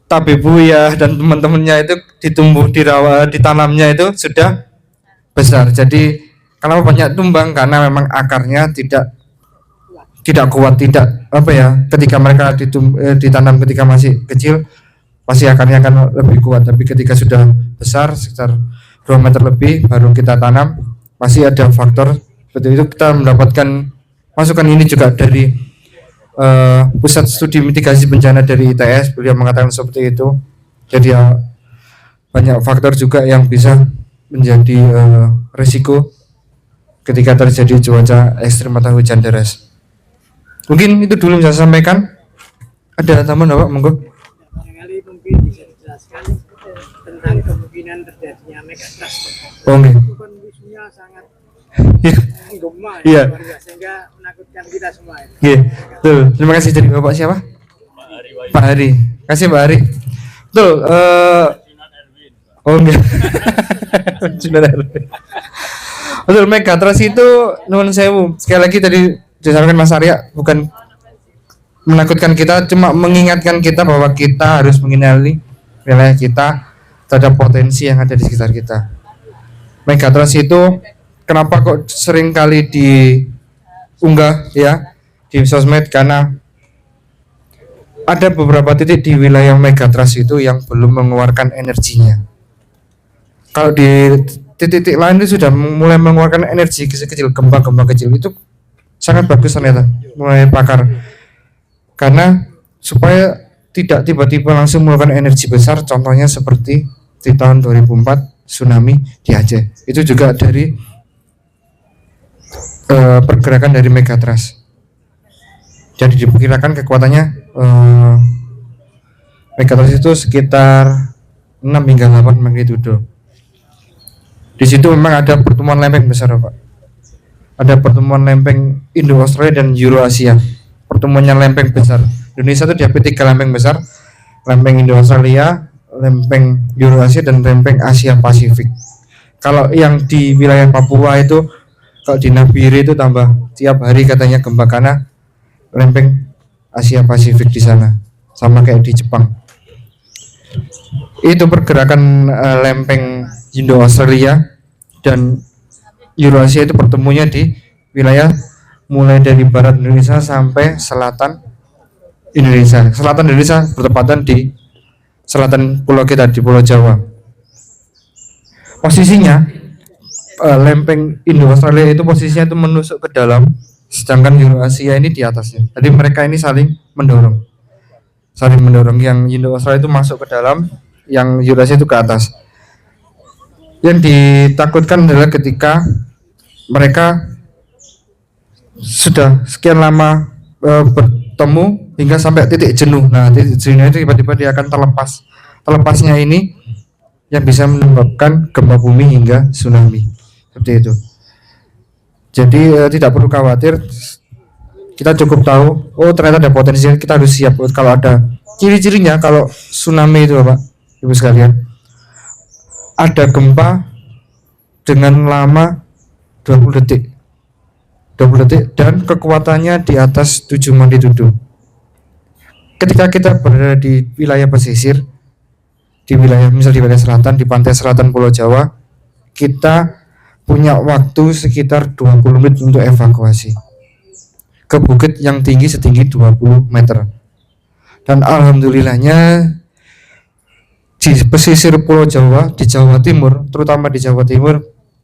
Tabebuya dan teman-temannya itu ditumbuh dirawat ditanamnya itu sudah besar. Jadi kenapa banyak tumbang? Karena memang akarnya tidak kuat, tidak apa ya, ketika mereka ditanam ketika masih kecil pasti akarnya akan lebih kuat, tapi ketika sudah besar sekitar 2 meter lebih baru kita tanam, pasti ada faktor seperti itu. Kita mendapatkan masukan ini juga dari Pusat Studi Mitigasi Bencana dari ITS, beliau mengatakan seperti itu. Jadi ya, banyak faktor juga yang bisa menjadi risiko ketika terjadi cuaca ekstrim atau hujan deras. Mungkin itu dulu yang saya sampaikan. Ada tambahan Bapak, monggo. Barangkali mungkin bisa dijelaskan tentang kemungkinan terjadinya megatrust. Oke. Kondisinya sangat Iya. menggema Iya. sehingga menakutkan kita semua. Iya, betul. Terima kasih dari Bapak siapa? Pak Hari. Kasih Pak Hari. Betul. Oh enggak. Sudah betul, megatrust itu nuwun sewu. Sekali lagi tadi disampaikan Mas Arya, bukan menakutkan kita, cuma mengingatkan kita bahwa kita harus mengenali wilayah kita terhadap potensi yang ada di sekitar kita. Megatrust itu kenapa kok sering kali diunggah ya di sosmed, karena ada beberapa titik di wilayah megatrust itu yang belum mengeluarkan energinya. Kalau di titik-titik lain itu sudah mulai mengeluarkan energi kecil-kecil, gempa-gempa kecil, itu sangat bagus ternyata mulai pakar, karena supaya tidak tiba-tiba langsung mengeluarkan energi besar, contohnya seperti di tahun 2004 tsunami di Aceh, itu juga dari pergerakan dari megatrust. Jadi diperkirakan kekuatannya megatrust itu sekitar 6 hingga 8 magnitudo. Di situ memang ada pertemuan lempeng besar, Pak. Ada pertemuan lempeng Indo-Australia dan Euro-Asia. Pertemuannya lempeng besar. Indonesia itu diapit 3 lempeng besar, lempeng Indo-Australia, lempeng Euro-Asia, dan lempeng Asia-Pasifik. Kalau yang di wilayah Papua itu, kalau di Nabire itu tambah tiap hari katanya gempa, karena lempeng Asia-Pasifik di sana, sama kayak di Jepang. Itu pergerakan lempeng Indo-Australia dan Eurasia itu pertemunya di wilayah mulai dari barat Indonesia sampai selatan Indonesia. Selatan Indonesia bertepatan di selatan pulau kita, di Pulau Jawa. Posisinya lempeng Indo-Australia itu posisinya itu menusuk ke dalam, sedangkan Eurasia ini di atasnya. Jadi mereka ini saling mendorong. Yang Indo-Australia itu masuk ke dalam, yang Eurasia itu ke atas. Yang ditakutkan adalah ketika mereka sudah sekian lama bertemu hingga sampai titik jenuh. Nah, titik jenuh itu tiba-tiba dia akan terlepas. Terlepasnya ini yang bisa menyebabkan gempa bumi hingga tsunami. Seperti itu. Jadi tidak perlu khawatir. Kita cukup tahu, oh ternyata ada potensi, kita harus siap kalau ada ciri-cirinya. Kalau tsunami itu, Bapak, Ibu sekalian, ada gempa dengan lama 20 detik dan kekuatannya di atas 7 magnitudo. Ketika kita berada di wilayah pesisir, di wilayah misal di wilayah selatan, di pantai selatan Pulau Jawa, kita punya waktu sekitar 20 menit untuk evakuasi ke bukit yang tinggi setinggi 20 meter. Dan alhamdulillahnya di pesisir Pulau Jawa, di Jawa Timur, terutama di Jawa Timur,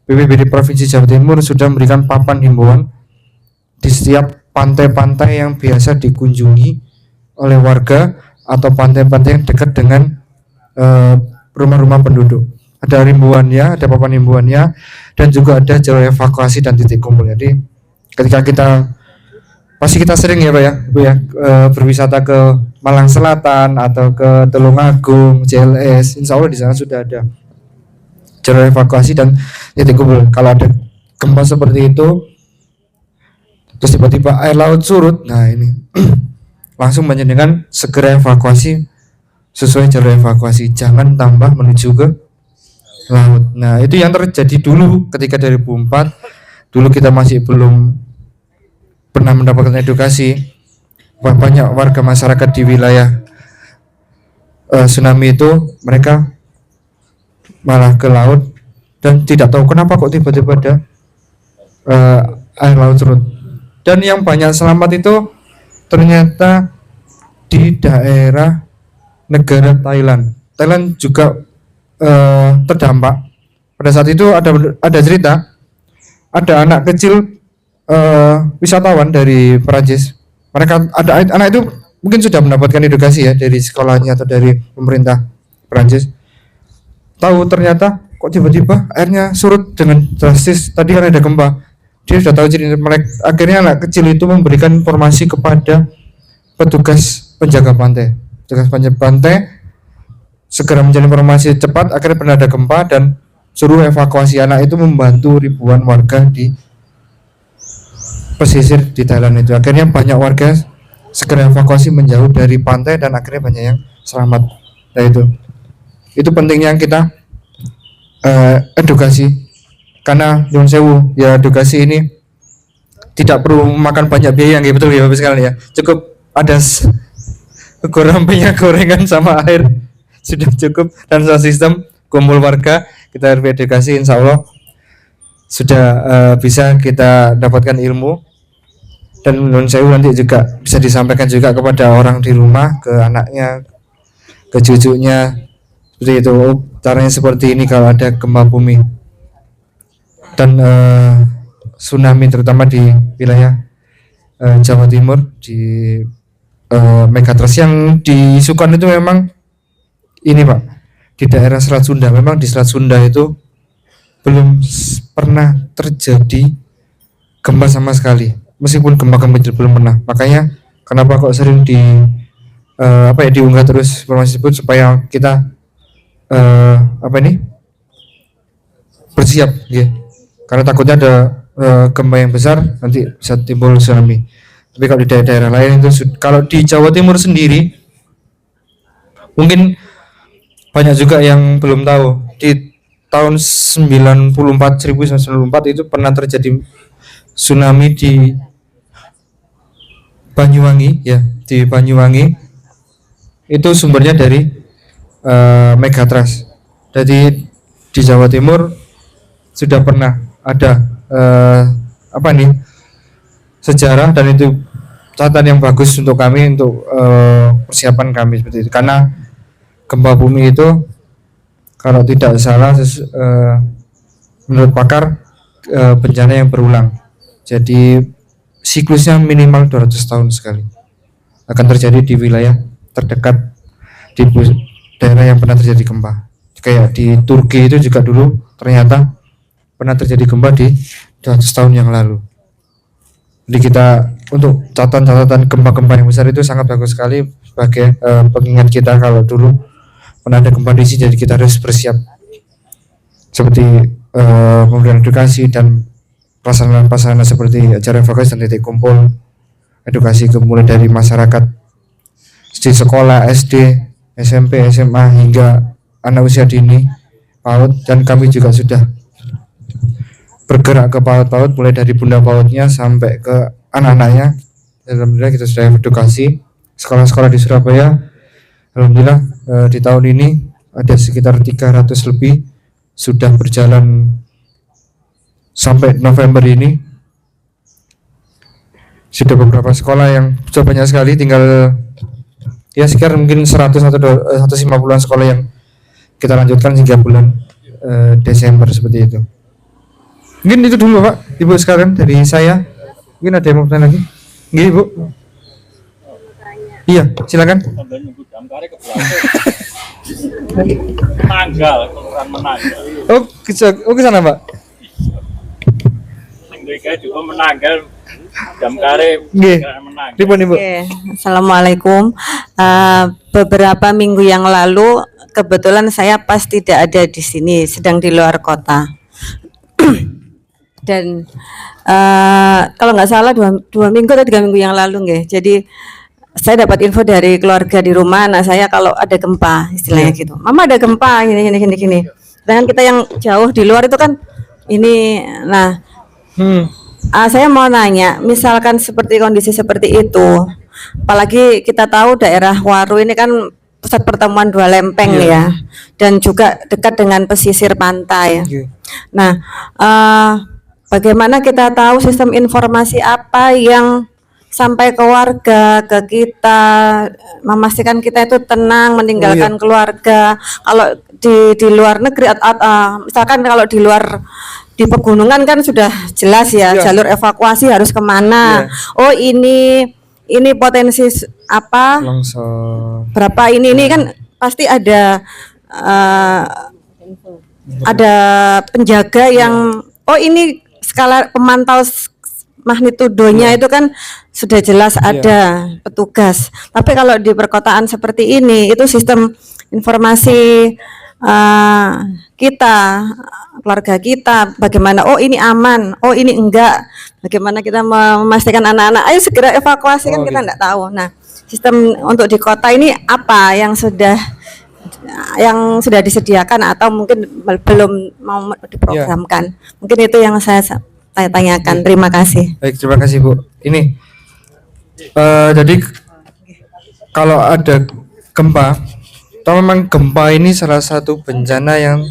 BPBD Provinsi Jawa Timur sudah memberikan papan himbauan di setiap pantai-pantai yang biasa dikunjungi oleh warga atau pantai-pantai yang dekat dengan rumah-rumah penduduk. Ada himbauannya, ada papan himbauannya, dan juga ada jalur evakuasi dan titik kumpul. Jadi ketika kita pasti kita sering ya Pak ya, Bu ya, berwisata ke Malang Selatan atau ke Tulungagung, JLS, insya Allah di sana sudah ada jalur evakuasi dan titik kumpul. Kalau ada gempa seperti itu, terus tiba-tiba air laut surut, nah ini langsung menjadikan segera evakuasi sesuai jalur evakuasi, jangan tambah menuju ke laut. Nah itu yang terjadi dulu ketika 2004, dulu kita masih belum pernah mendapatkan edukasi. Banyak warga masyarakat di wilayah tsunami itu mereka malah ke laut dan tidak tahu kenapa kok tiba-tiba ada air laut surut. Dan yang banyak selamat itu ternyata di daerah negara Thailand. Thailand juga terdampak. Pada saat itu ada cerita, ada anak kecil wisatawan dari Perancis. Mereka ada anak itu mungkin sudah mendapatkan edukasi ya dari sekolahnya atau dari pemerintah Perancis. Tahu ternyata kok tiba-tiba airnya surut dengan drastis. Tadi kan ada gempa. Dia sudah tahu jadi mereka. Akhirnya anak kecil itu memberikan informasi kepada petugas penjaga pantai. Petugas penjaga pantai segera mencari informasi cepat. Akhirnya pernah ada gempa dan suruh evakuasi. Anak itu membantu ribuan warga di pesisir di Thailand itu. Akhirnya banyak warga segera evakuasi menjauh dari pantai dan akhirnya banyak yang selamat. Nah itu pentingnya kita edukasi, karena Nyun Sewu ya, edukasi ini tidak perlu makan banyak biaya, nggih, betul ya Bapak sekalian ya. Cukup ada gorengan sama air sudah cukup, dan sistem kumpul warga kita edukasi, insya Allah sudah bisa kita dapatkan ilmu. Dan Nyun Sewu nanti juga bisa disampaikan juga kepada orang di rumah, ke anaknya, ke cucunya, seperti itu. Caranya seperti ini kalau ada gempa bumi dan tsunami, terutama di wilayah Jawa Timur, di megatrust yang diisukan itu memang ini Pak, di daerah Selat Sunda. Memang di Selat Sunda itu belum pernah terjadi gempa sama sekali, meskipun gempa kecil belum pernah. Makanya kenapa kok sering diunggah terus informasi tersebut, supaya kita bersiap ya. Karena takutnya ada gempa yang besar nanti bisa timbul tsunami. Tapi kalau di daerah lain itu, kalau di Jawa Timur sendiri mungkin banyak juga yang belum tahu, di tahun 1994 itu pernah terjadi tsunami di Banyuwangi ya, di Banyuwangi. Itu sumbernya dari megatrust. Jadi di Jawa Timur sudah pernah ada sejarah, dan itu catatan yang bagus untuk kami, untuk persiapan kami seperti itu. Karena gempa bumi itu kalau tidak salah menurut pakar bencana yang berulang. Jadi siklusnya minimal 200 tahun sekali akan terjadi di wilayah terdekat, di daerah yang pernah terjadi gempa. Kayak di Turki itu juga dulu ternyata pernah terjadi gempa di 200 tahun yang lalu. Jadi kita untuk catatan gempa-gempa yang besar itu sangat bagus sekali sebagai pengingat kita kalau dulu pernah ada gempa di sini. Jadi kita harus bersiap seperti memberikan edukasi dan prasarana seperti acara evakuasi dan titik kumpul, edukasi mulai dari masyarakat di sekolah SD, SMP, SMA hingga anak usia dini, PAUD, dan kami juga sudah bergerak ke PAUD mulai dari bunda PAUD-nya sampai ke anak-anaknya. Alhamdulillah kita sudah edukasi sekolah-sekolah di Surabaya. Alhamdulillah di tahun ini ada sekitar 300 lebih sudah berjalan sampai November ini. Sudah beberapa sekolah yang sudah banyak sekali, tinggal ya sekitar mungkin 100 atau 150-an sekolah yang kita lanjutkan hingga bulan Desember seperti itu. Mungkin itu dulu Pak, Ibu sekalian dari saya. Mungkin ada yang mau bertanya lagi? Nggih, Ibu. Iya, silakan. Menanggal, kelurahan Menanggal. Oh, ke sana Pak. Mereka juga menanggal Damkare Menanggal. Pripun Ibu? Oke, Assalamualaikum. Beberapa minggu yang lalu kebetulan saya pas tidak ada di sini, sedang di luar kota. Dan kalau nggak salah dua minggu atau 3 minggu yang lalu nggih. Jadi saya dapat info dari keluarga di rumah, anak saya kalau ada gempa istilahnya gitu. Mama ada gempa gini. Sedangkan kita yang jauh di luar itu kan ini. Nah, saya mau nanya, misalkan seperti kondisi seperti itu, apalagi kita tahu daerah Waru ini kan pusat pertemuan dua lempeng ya, dan juga dekat dengan pesisir pantai. Nah, bagaimana kita tahu sistem informasi apa yang sampai ke warga, ke kita, memastikan kita itu tenang meninggalkan keluarga. Kalau di luar negeri, misalkan kalau di luar di pegunungan kan sudah jelas ya, jalur evakuasi harus kemana. Oh ini potensi apa? Longsor. Berapa ini kan pasti ada penjaga yang ini skala pemantau magnitudonya itu kan sudah jelas ada petugas. Tapi kalau di perkotaan seperti ini itu sistem informasi kita, keluarga kita, bagaimana ini aman, ini enggak, bagaimana kita memastikan anak-anak ayo segera evakuasi kan kita enggak tahu. Nah, sistem untuk di kota ini apa yang sudah disediakan atau mungkin belum mau diprogramkan. Mungkin itu yang saya tanyakan. Terima kasih. Baik, terima kasih Bu. Ini jadi kalau ada gempa, atau memang gempa ini salah satu bencana yang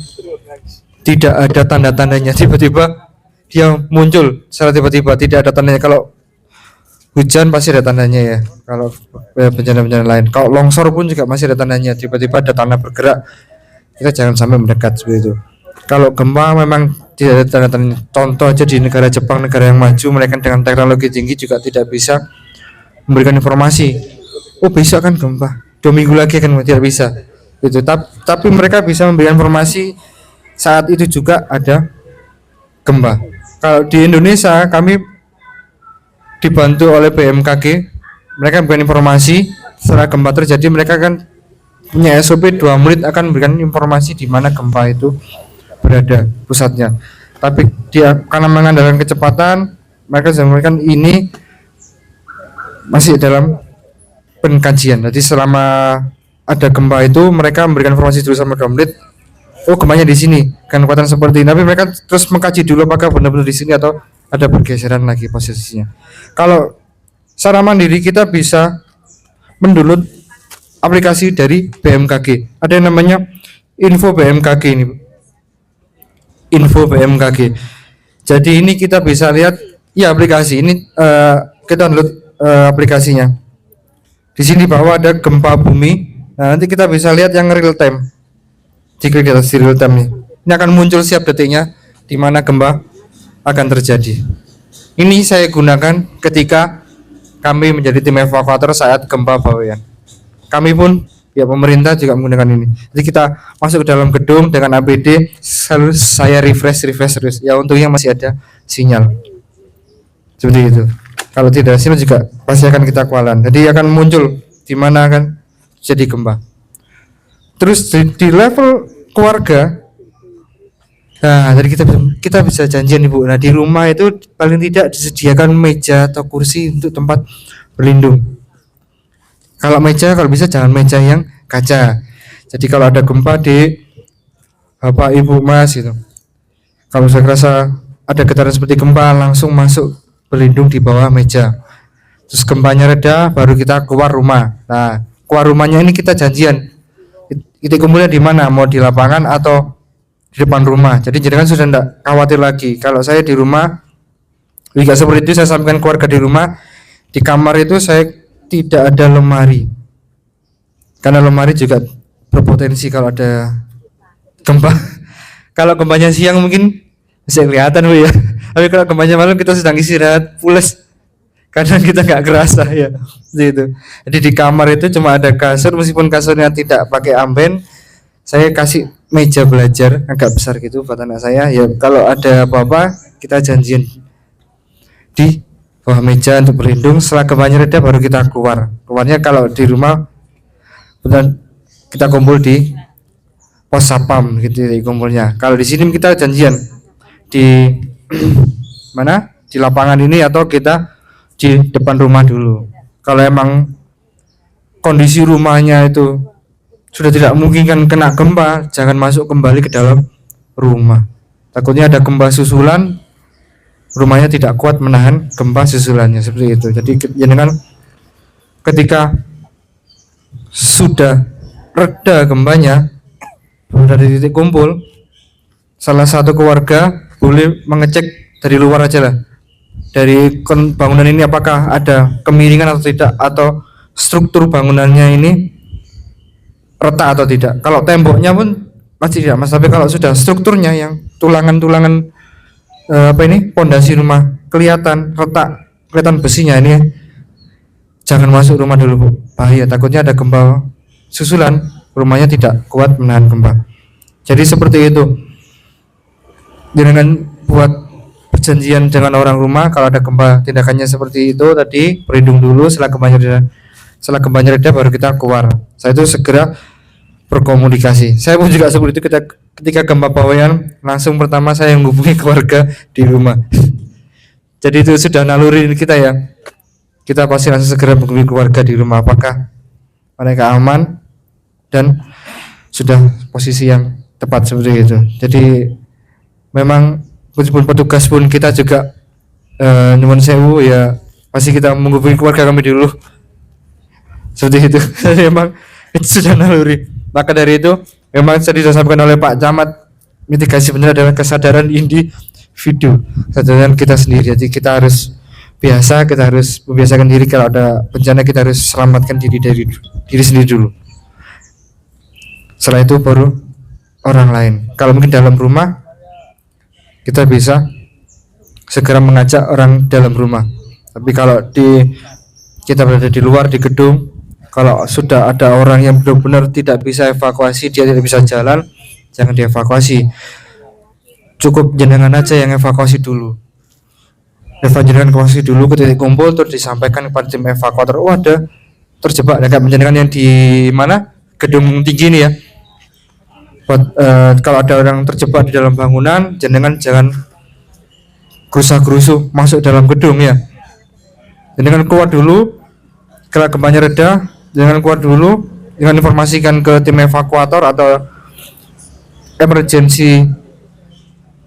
tidak ada tanda-tandanya, tiba-tiba dia muncul secara tiba-tiba, tidak ada tandanya. Kalau hujan pasti ada tandanya ya, kalau bencana-bencana lain. Kalau longsor pun juga masih ada tandanya, tiba-tiba ada tanah bergerak, kita jangan sampai mendekat seperti itu. Kalau gempa memang tidak ada tanda-tanda. Contoh aja di negara Jepang, negara yang maju, mereka dengan teknologi tinggi juga tidak bisa memberikan informasi. Besok kan gempa, 2 minggu lagi kan tidak bisa. Itu. Tapi mereka bisa memberikan informasi saat itu juga ada gempa. Kalau di Indonesia kami dibantu oleh BMKG, mereka memberikan informasi setelah gempa terjadi. Mereka kan punya SOP 2 menit akan memberikan informasi di mana gempa itu berada pusatnya. Tapi dia karena mengandalkan kecepatan, mereka sudah memberikan ini masih dalam pengkajian. Jadi selama ada gempa itu mereka memberikan informasi dulu sama 2 menit. Gempanya di sini kan kekuatan seperti ini. Tapi mereka terus mengkaji dulu apakah benar-benar di sini atau ada pergeseran lagi posisinya. Kalau secara mandiri kita bisa mendownload aplikasi dari BMKG. Ada yang namanya Info BMKG ini. Info BMKG. Jadi ini kita bisa lihat aplikasi ini kita download aplikasinya. Di sini bawah ada gempa bumi. Nah, nanti kita bisa lihat yang real time. Jika di atas real time nih. Ini akan muncul setiap detiknya di mana gempa akan terjadi. Ini saya gunakan ketika kami menjadi tim evakuator saat gempa Bawean. Kami pun pemerintah juga menggunakan ini. Jadi kita masuk ke dalam gedung dengan APD, selalu saya refresh terus. Ya untungnya masih ada sinyal. Seperti itu. Kalau tidak sinyal juga pasti akan kita kualan. Jadi akan muncul di mana akan jadi gempa. Terus di level keluarga, nah jadi kita bisa janjian Ibu. Nah di rumah itu paling tidak disediakan meja atau kursi untuk tempat berlindung. Kalau meja, kalau bisa jangan meja yang kaca. Jadi kalau ada gempa di Bapak Ibu Mas gitu, kalau saya rasa ada getaran seperti gempa, langsung masuk berlindung di bawah meja. Terus gempanya reda, baru kita keluar rumah. Nah keluar rumahnya ini kita janjian. Kita kumpulnya di mana? Mau di lapangan atau di depan rumah. Jadi jangan sudah tidak khawatir lagi. Kalau saya di rumah, jika seperti itu saya sampaikan keluarga di rumah, di kamar itu saya tidak ada lemari, karena lemari juga berpotensi kalau ada gempa. Kalau gempanya siang mungkin bisa kelihatan Bu ya, tapi kalau gempanya malam kita sedang istirahat pules, kadang kita nggak kerasa ya gitu. Jadi di kamar itu cuma ada kasur, meskipun kasurnya tidak pakai amben, saya kasih meja belajar agak besar gitu buat anak saya. Ya kalau ada apa-apa kita janjian di bawah meja untuk berlindung. Setelah gempanya reda baru kita keluarnya. Kalau di rumah benar kita kumpul di pos sapam gitu kumpulnya. Kalau di sini kita janjian di mana, di lapangan ini atau kita di depan rumah dulu. Kalau emang kondisi rumahnya itu sudah tidak mungkin kan kena gempa, jangan masuk kembali ke dalam rumah. Takutnya ada gempa susulan, rumahnya tidak kuat menahan gempa susulannya, seperti itu. Jadi jangan ketika sudah reda gempanya dari titik kumpul, salah satu keluarga boleh mengecek dari luar aja lah, dari bangunan ini apakah ada kemiringan atau tidak, atau struktur bangunannya ini retak atau tidak. Kalau temboknya pun pasti tidak mas, tapi kalau sudah strukturnya yang tulangan-tulangan pondasi rumah kelihatan retak, kelihatan besinya, ini jangan masuk rumah dulu Bu, bahaya, takutnya ada gempa susulan, rumahnya tidak kuat menahan gempa. Jadi seperti itu, dengan buat perjanjian dengan orang rumah, kalau ada gempa tindakannya seperti itu tadi, berlindung dulu, setelah gempanya reda baru kita keluar. Saya itu segera berkomunikasi. Saya pun juga seperti itu, ketika gempa Bawean langsung pertama saya menghubungi keluarga di rumah. Jadi itu sudah naluri kita ya, kita pasti langsung segera menghubungi keluarga di rumah apakah mereka aman dan sudah posisi yang tepat seperti itu. Jadi memang meskipun petugas pun kita juga nyuwun sewu ya, pasti kita menghubungi keluarga kami dulu seperti itu. Jadi memang itu sudah naluri. Maka dari itu memang tadi disampaikan oleh Pak Camat, mitigasi bencana adalah kesadaran individu, kesadaran kita sendiri. Jadi kita harus biasa, kita harus membiasakan diri, kalau ada bencana kita harus selamatkan diri dari diri sendiri dulu, setelah itu baru orang lain. Kalau mungkin dalam rumah kita bisa segera mengajak orang dalam rumah, tapi kalau kita berada di luar di gedung, kalau sudah ada orang yang benar-benar tidak bisa evakuasi, dia tidak bisa jalan, jangan dievakuasi, cukup jenengan aja yang evakuasi dulu. Evakuasi dulu ke titik kumpul, terus disampaikan kepada tim evakuator. Oh ada terjebak, kayak menjenengan yang di mana gedung tinggi ini ya. Kalau ada orang terjebak di dalam bangunan, jenengan jangan gerusa-gerusu masuk dalam gedung ya. Jenengan keluar dulu, kalau gempanya reda, jangan keluar dulu, dengan informasikan ke tim evakuator atau emergency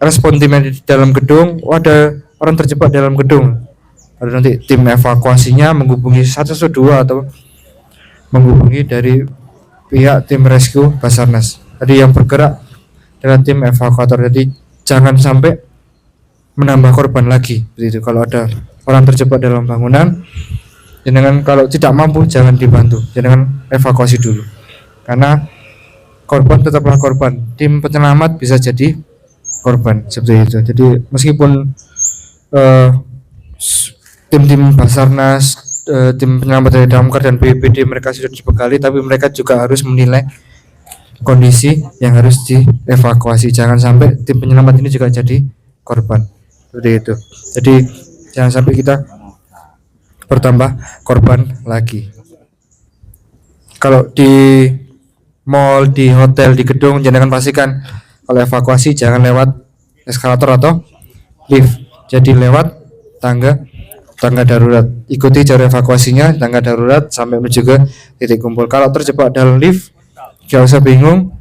respon tim di dalam gedung. Oh, ada orang terjebak dalam gedung, lalu nanti tim evakuasinya menghubungi 112 atau menghubungi dari pihak tim rescue Basarnas tadi yang bergerak dengan tim evakuator. Jadi jangan sampai menambah korban lagi begitu. Kalau ada orang terjebak dalam bangunan, jangan, kalau tidak mampu jangan dibantu, jangan evakuasi dulu, karena korban tetaplah korban, tim penyelamat bisa jadi korban seperti itu. Jadi meskipun tim-tim Basarnas, tim penyelamat dari damkar dan BPBD mereka sudah dibekali, tapi mereka juga harus menilai kondisi yang harus dievakuasi. Jangan sampai tim penyelamat ini juga jadi korban seperti itu. Jadi jangan sampai kita bertambah korban lagi. Kalau di mall, di hotel, di gedung, jangan pastikan kalau evakuasi jangan lewat eskalator atau lift. Jadi lewat tangga darurat. Ikuti jalur evakuasinya, tangga darurat sampai menuju ke titik kumpul. Kalau terjebak dalam lift, jangan usah bingung.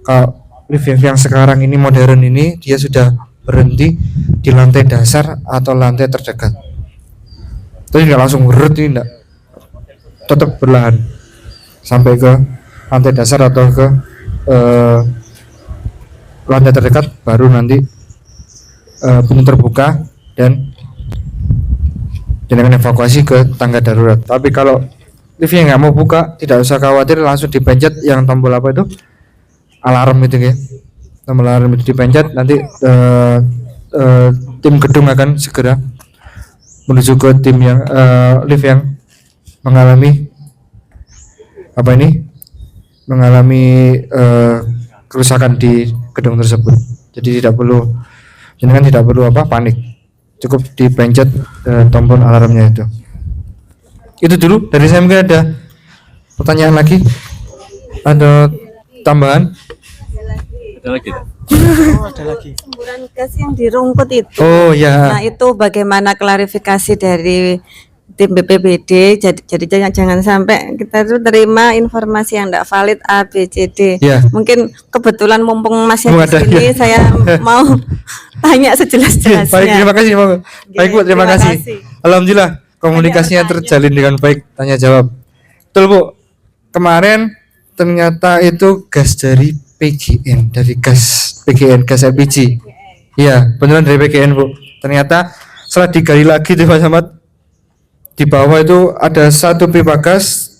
Kalau lift yang sekarang ini modern ini, dia sudah berhenti di lantai dasar atau lantai terdekat. Tapi nggak langsung berhenti, tidak, tetap berlahan sampai ke lantai dasar atau ke lantai terdekat, baru nanti pintu terbuka dan dengan evakuasi ke tangga darurat. Tapi kalau liftnya nggak mau buka, tidak usah khawatir, langsung dipencet yang tombol apa itu, alarm itu ya, tombol alarm itu dipencet, nanti tim gedung akan segera menuju ke tim yang lift yang mengalami kerusakan di gedung tersebut. Jadi tidak perlu panik, cukup dipencet tombol alarmnya itu. Itu dulu dari saya. Mungkin ada pertanyaan lagi, ada tambahan? Ada lagi. Semburan gas yang di rumput itu. Oh ya. Nah itu bagaimana klarifikasi dari tim BPBD? Jadi jangan sampai kita itu terima informasi yang tidak valid A, B, C, D. Ya. Mungkin kebetulan mumpung masih di sini, ya. saya mau tanya sejelas-jelasnya. Baik, terima kasih. Baik Bu, terima kasih. Alhamdulillah komunikasinya terjalin dengan baik, tanya jawab. Betul Bu. Kemarin ternyata itu gas dari PGN, dari gas PGN, gas LPG. Iya, beneran dari PGN, Bu. Ternyata setelah digali lagi tuh Pak Samad, di bawah itu ada satu pipa gas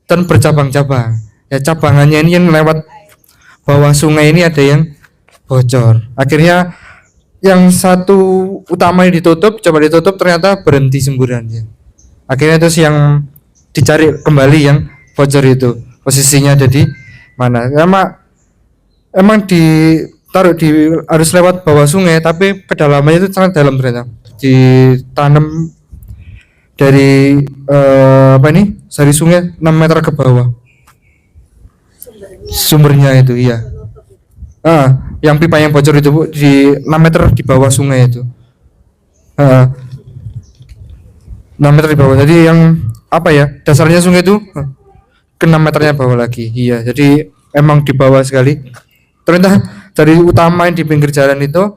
dan bercabang-cabang. Ya cabangannya ini yang lewat bawah sungai ini ada yang bocor. Akhirnya yang satu utama yang ditutup, coba ditutup ternyata berhenti semburannya. Akhirnya terus yang dicari kembali yang bocor itu posisinya ada di mana? Emang ditaruh di harus lewat bawah sungai, tapi kedalamannya itu sangat dalam ternyata. Ditanam dari dari sungai 6 meter ke bawah. Sumbernya itu iya. Yang pipa yang bocor itu Bu di 6 meter di bawah sungai itu. 6 meter di bawah. Jadi yang dasarnya sungai itu ke 6 meternya bawah lagi. Iya, jadi emang di bawah sekali. Ternyata dari utama yang di pinggir jalan itu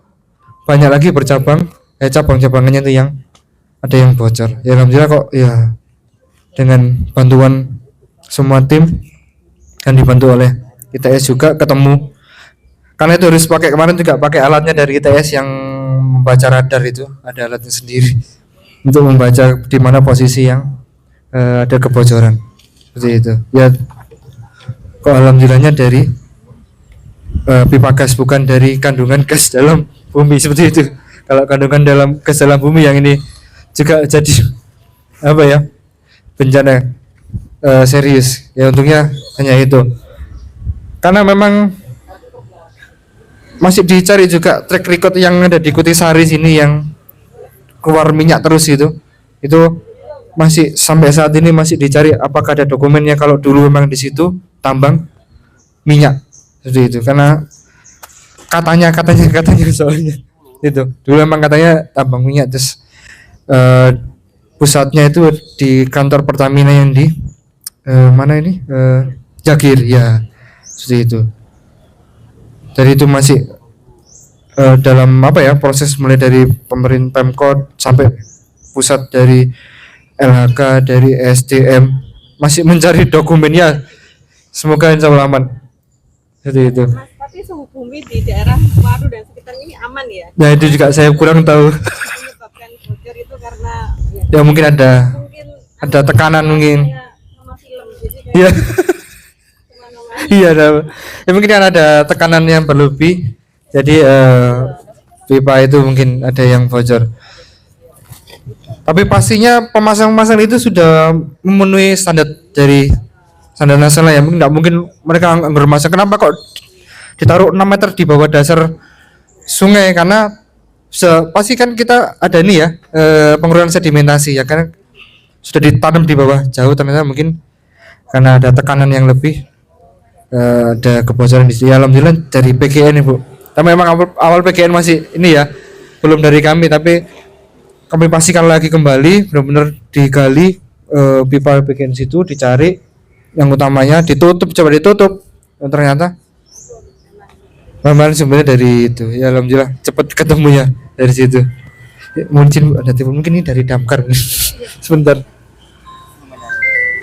banyak lagi bercabang. Cabang-cabangannya itu yang ada yang bocor. Ya alhamdulillah kok ya dengan bantuan semua tim dan dibantu oleh ITS juga ketemu. Karena itu harus pakai, kemarin juga pakai alatnya dari ITS yang membaca radar itu, ada alatnya sendiri untuk membaca di mana posisi yang ada kebocoran. Seperti itu. Ya kok alhamdulillahnya dari pipa gas, bukan dari kandungan gas dalam bumi seperti itu. Kalau kandungan dalam gas dalam bumi yang ini juga jadi bencana serius. Ya untungnya hanya itu. Karena memang masih dicari juga track record yang ada di Kutisari sini yang keluar minyak terus itu masih sampai saat ini masih dicari apakah ada dokumennya kalau dulu memang di situ tambang minyak seperti itu. Karena katanya soalnya itu dulu memang katanya tambang minyak, terus pusatnya itu di kantor Pertamina yang di mana ini Jagir ya, seperti itu. Jadi itu masih dalam proses mulai dari pemerintah Pemkot sampai pusat dari LHK, dari SDM masih mencari dokumennya. Semoga insya Allah aman. Jadi itu. Tapi suhu bumi di daerah Waru dan sekitar ini aman ya? Nah itu juga saya kurang tahu. Menyebabkan bocor itu karena ya mungkin ada tekanan mungkin. Sama film jadi Iya. kemana-mana. Iya, ya mungkin kan ada tekanan yang berlebih. Jadi pipa itu mungkin ada yang bocor. Tapi pastinya pemasang-pemasang itu sudah memenuhi standar dari standar nasional ya. Mungkin nggak mungkin mereka bermasang. Kenapa kok ditaruh 6 meter di bawah dasar sungai? Karena pasti kan kita ada ini ya pengurangan sedimentasi ya, karena sudah ditanam di bawah jauh, ternyata mungkin karena ada tekanan yang lebih ada kebocoran di sini. Ya, alhamdulillah dari PGN Ibu. Tapi memang awal PGN masih ini ya, belum dari kami, tapi kami pastikan lagi kembali benar-benar digali pipa PGN situ, dicari yang utamanya, coba ditutup dan ternyata memang sebenarnya dari itu. Ya alhamdulillah cepat ketemu ya dari situ. Ya, mungkin ada tipe mungkin ini dari damkar. Sebentar.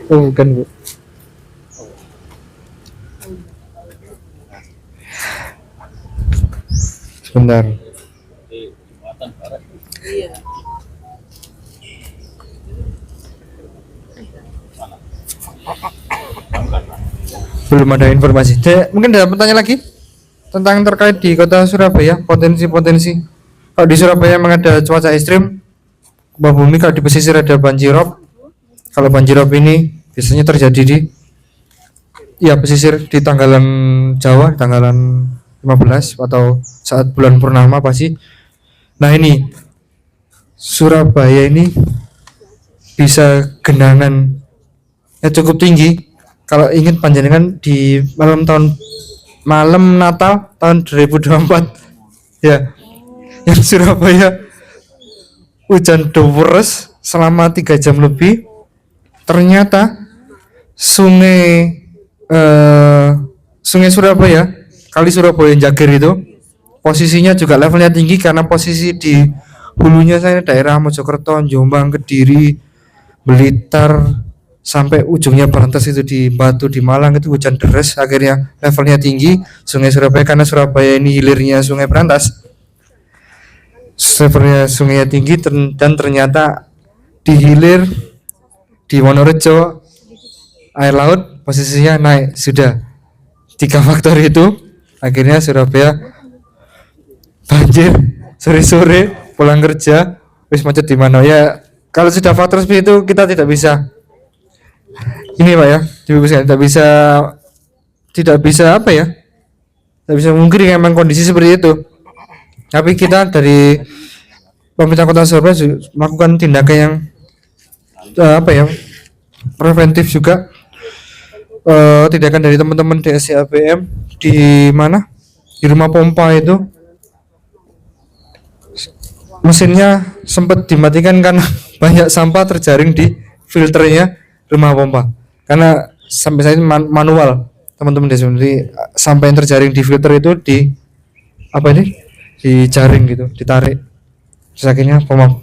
Oh bukan Bu. Sebentar. Belum ada informasi. Mungkin ada pertanyaan lagi tentang terkait di kota Surabaya, potensi-potensi. Kalau di Surabaya memang ada cuaca ekstrim, gempa bumi. Kalau di pesisir ada banjirop. Kalau banjirop ini biasanya terjadi di pesisir di tanggalan Jawa, tanggalan 15 atau saat bulan purnama pasti. Nah ini Surabaya ini bisa genangan cukup tinggi. Kalau ingin panjenengan di malam Natal tahun 2024 ya, yang Surabaya hujan deres selama 3 jam lebih. Ternyata sungai Surabaya, kali Surabaya Jagir itu posisinya juga levelnya tinggi karena posisi di hulunya saya daerah Mojokerto, Jombang, Kediri, Blitar, sampai ujungnya Berantas itu di Batu di Malang itu hujan deras, akhirnya levelnya tinggi Sungai Surabaya karena Surabaya ini hilirnya Sungai Berantas. Levelnya sungainya tinggi dan ternyata di hilir di Wonorejo air laut posisinya naik. Sudah 3 faktor itu akhirnya Surabaya banjir sore-sore pulang kerja wis macet di mana ya. Kalau sudah faktor seperti itu kita tidak bisa ini Pak ya, tidak bisa apa ya, tidak bisa mungkin memang kondisi seperti itu. Tapi kita dari pemerintah Kota Surabaya melakukan tindakan yang apa ya, preventif juga. Tindakan dari teman-teman DSC-APM di mana, di rumah pompa itu mesinnya sempat dimatikan karena banyak sampah terjaring di filternya rumah pompa. Karena sampai saat ini manual teman-teman jadi sampah yang terjaring di filter itu di apa ini dijaring gitu, ditarik. Terus akhirnya pompa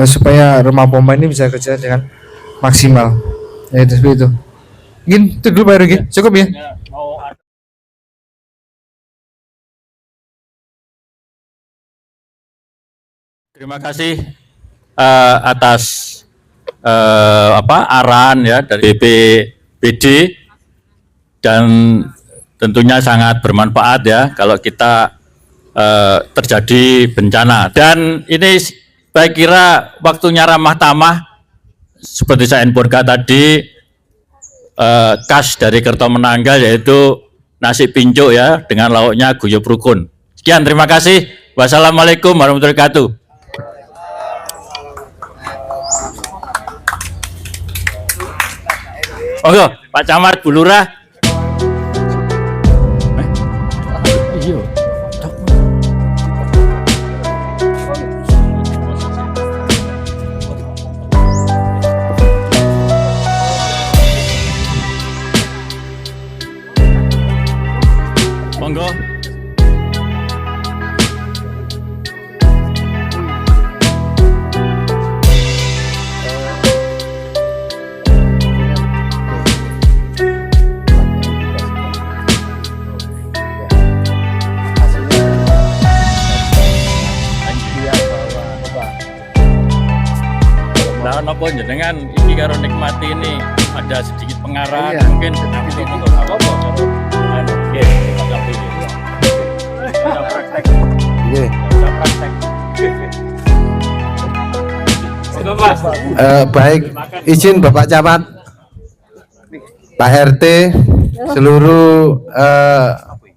supaya rumah pompa ini bisa kerja dengan maksimal. Ya itu seperti itu. Mungkin itu dulu Pak Rugi, cukup ya. Terima kasih atas arahan ya dari BPBD, dan tentunya sangat bermanfaat ya kalau kita terjadi bencana. Dan ini saya kira waktunya ramah tamah seperti saya infokan tadi, khas dari Kertomenanggal yaitu nasi pincuk ya dengan lauknya guyub rukun. Sekian, terima kasih. Wassalamualaikum warahmatullahi wabarakatuh. Monggo, Pak Camat, Bu Lurah. Iya. Monggo. Napa jenengan iki karo nikmati ini ada sedikit pengarahan mungkin monggo apa-apa karo nggih praktek. Nggih. Praktek. Baik, izin Bapak Camat, Pak RT, seluruh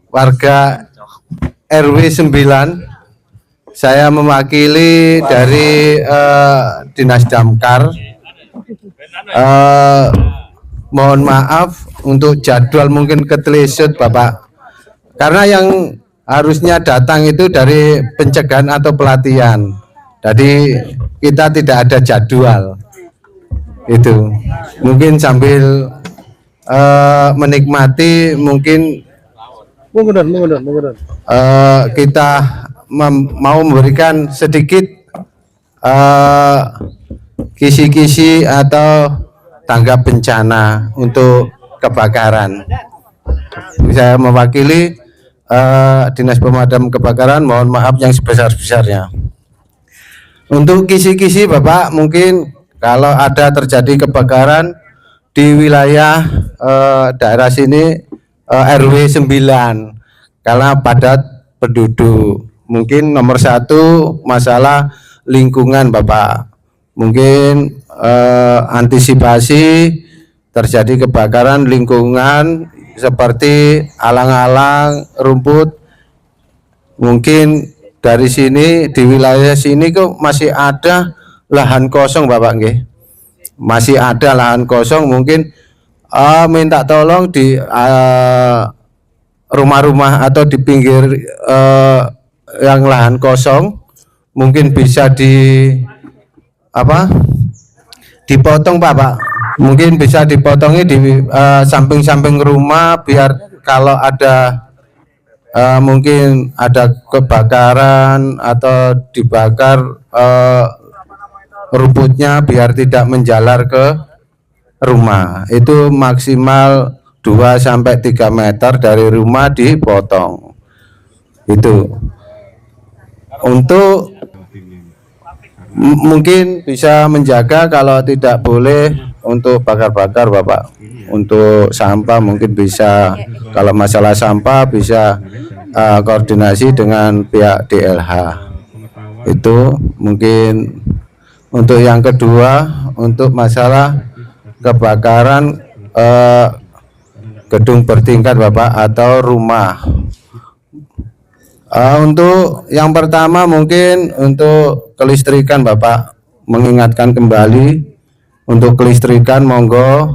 warga RW 9, saya mewakili dari Dinas Damkar. Mohon maaf untuk jadwal mungkin ketelesut Bapak, karena yang harusnya datang itu dari pencegahan atau pelatihan, jadi kita tidak ada jadwal itu. Mungkin sambil menikmati mungkin kita mau memberikan sedikit kisi-kisi atau tanggap bencana untuk kebakaran. Saya mewakili Dinas Pemadam Kebakaran, mohon maaf yang sebesar-besarnya. Untuk kisi-kisi Bapak, mungkin kalau ada terjadi kebakaran di wilayah daerah sini RW 9 karena padat penduduk, mungkin nomor 1 masalah lingkungan Bapak, mungkin antisipasi terjadi kebakaran lingkungan seperti alang-alang, rumput. Mungkin dari sini di wilayah sini kok masih ada lahan kosong Bapak nggih, masih ada lahan kosong, mungkin minta tolong di rumah-rumah atau di pinggir yang lahan kosong mungkin bisa dipotong Pak, mungkin bisa dipotongi di samping-samping rumah, biar kalau ada mungkin ada kebakaran atau dibakar rumputnya biar tidak menjalar ke rumah. Itu maksimal 2 sampai 3 meter dari rumah dipotong. Itu untuk mungkin bisa menjaga, kalau tidak boleh untuk bakar-bakar Bapak. Untuk sampah mungkin bisa, kalau masalah sampah bisa koordinasi dengan pihak DLH. Itu mungkin. Untuk yang kedua, untuk masalah kebakaran gedung bertingkat Bapak atau rumah. Untuk yang pertama mungkin untuk kelistrikan Bapak, mengingatkan kembali untuk kelistrikan, monggo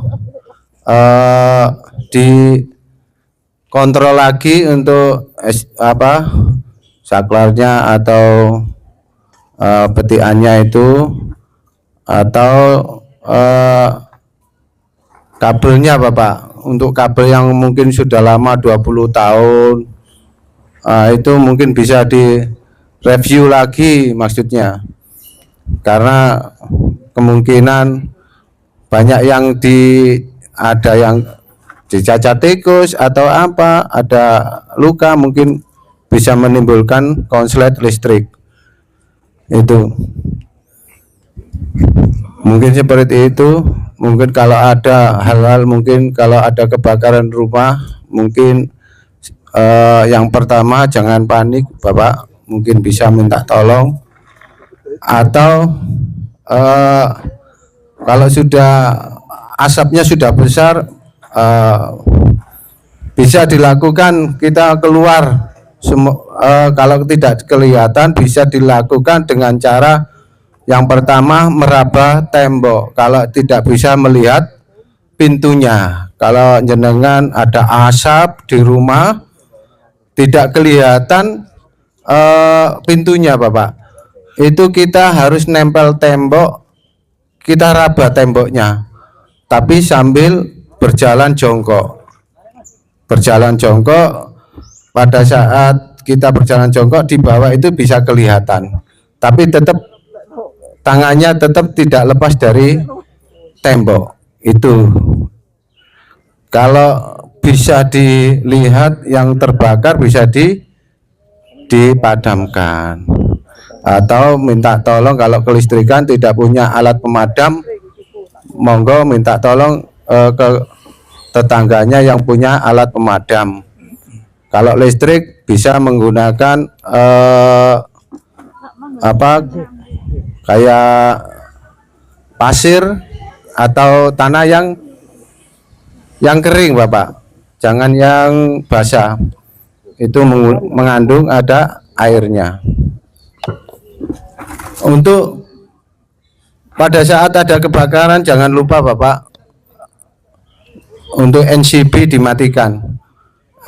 dikontrol lagi untuk saklarnya atau petiannya itu, atau kabelnya Bapak. Untuk kabel yang mungkin sudah lama 20 tahun itu mungkin bisa direview lagi maksudnya, karena kemungkinan banyak yang ada yang dicacat tikus atau apa, ada luka, mungkin bisa menimbulkan konslet listrik. Itu mungkin seperti itu. Mungkin kalau ada hal-hal, mungkin kalau ada kebakaran rumah, mungkin yang pertama jangan panik Bapak, mungkin bisa minta tolong, atau kalau sudah asapnya sudah besar, bisa dilakukan kita keluar. Kalau tidak kelihatan, bisa dilakukan dengan cara yang pertama meraba tembok. Kalau tidak bisa melihat pintunya, kalau jenengan ada asap di rumah tidak kelihatan pintunya Bapak, itu kita harus nempel tembok, kita raba temboknya, tapi sambil berjalan jongkok. Berjalan jongkok, pada saat kita berjalan jongkok di bawah itu bisa kelihatan, tapi tetap tangannya tetap tidak lepas dari tembok itu. Kalau bisa dilihat yang terbakar, bisa dipadamkan, atau minta tolong kalau kelistrikan tidak punya alat pemadam, monggo minta tolong ke tetangganya yang punya alat pemadam. Kalau listrik bisa menggunakan kayak pasir atau tanah yang kering Bapak, jangan yang basah, itu mengandung ada airnya. Untuk pada saat ada kebakaran jangan lupa Bapak, untuk NCB dimatikan.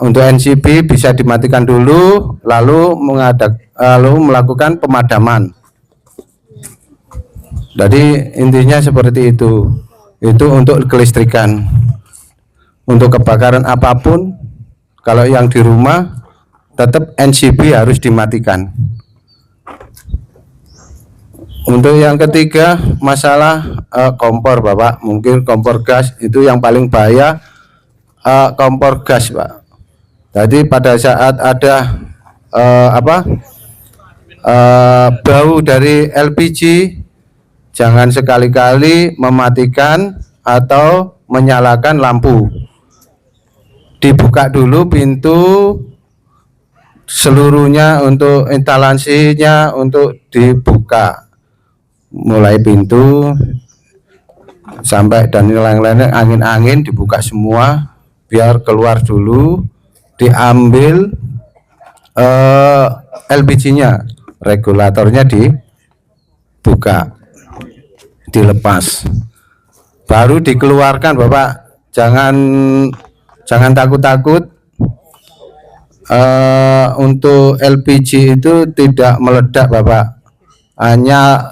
Untuk NCB bisa dimatikan dulu, lalu melakukan pemadaman. Jadi intinya seperti itu. Itu untuk kelistrikan. Untuk kebakaran apapun, kalau yang di rumah tetap NCB harus dimatikan. Untuk yang ketiga, masalah kompor Bapak, mungkin kompor gas itu yang paling bahaya, kompor gas Pak. Jadi pada saat ada bau dari LPG, jangan sekali-kali mematikan atau menyalakan lampu. Dibuka dulu pintu seluruhnya, untuk instalasinya untuk dibuka, mulai pintu sampai dan lain-lain, angin-angin dibuka semua, biar keluar dulu. Diambil LPG-nya, regulatornya dibuka, dilepas, baru dikeluarkan Bapak. Jangan takut-takut. Untuk LPG itu tidak meledak Bapak, hanya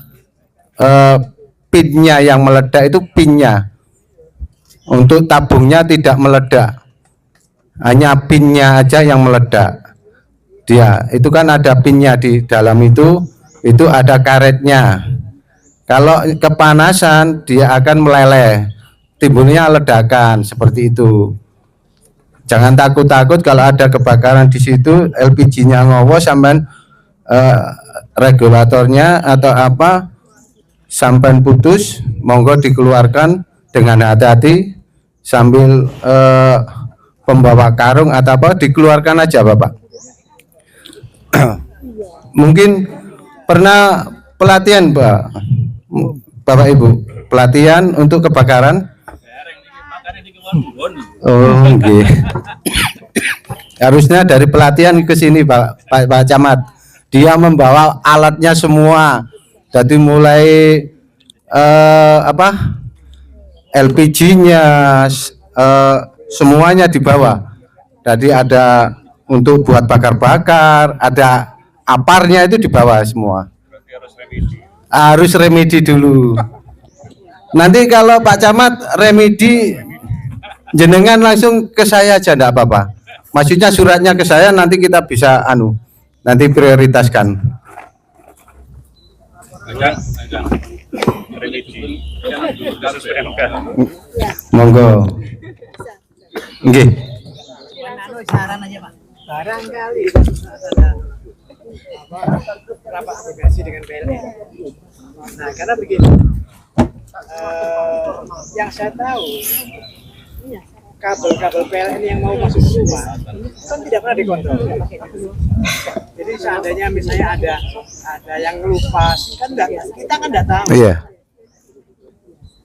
pinnya yang meledak, itu pinnya. Untuk tabungnya tidak meledak, hanya pinnya aja yang meledak. Dia itu kan ada pinnya di dalam, itu ada karetnya. Kalau kepanasan dia akan meleleh. timbulnya ledakan seperti itu. Jangan takut-takut kalau ada kebakaran di situ, LPG-nya ngowo sampean regulatornya atau apa sampean putus, monggo dikeluarkan dengan hati-hati sambil pembawa karung atau apa dikeluarkan aja Bapak. Mungkin pernah pelatihan Bapak Ibu, pelatihan untuk kebakaran. Oh, okay. Harusnya dari pelatihan ke sini Pak Camat. Dia membawa alatnya semua. Jadi mulai LPG-nya semuanya dibawa. Jadi ada untuk buat bakar-bakar, ada aparnya itu dibawa semua. Harus remedi dulu. Nanti kalau Pak Camat remedi jenengan langsung ke saya aja enggak apa-apa. Maksudnya suratnya ke saya, nanti kita bisa nanti prioritaskan. Monggo. Nggih. Saran aja Pak. Barangkali rapat agregasi dengan PLN. Nah, karena begini, yang saya tahu kabel-kabel PLN yang mau masuk ke rumah kan tidak pernah dikontrol. Jadi seandainya misalnya ada yang ngelupas, kan kita kan tidak tahu. Iya.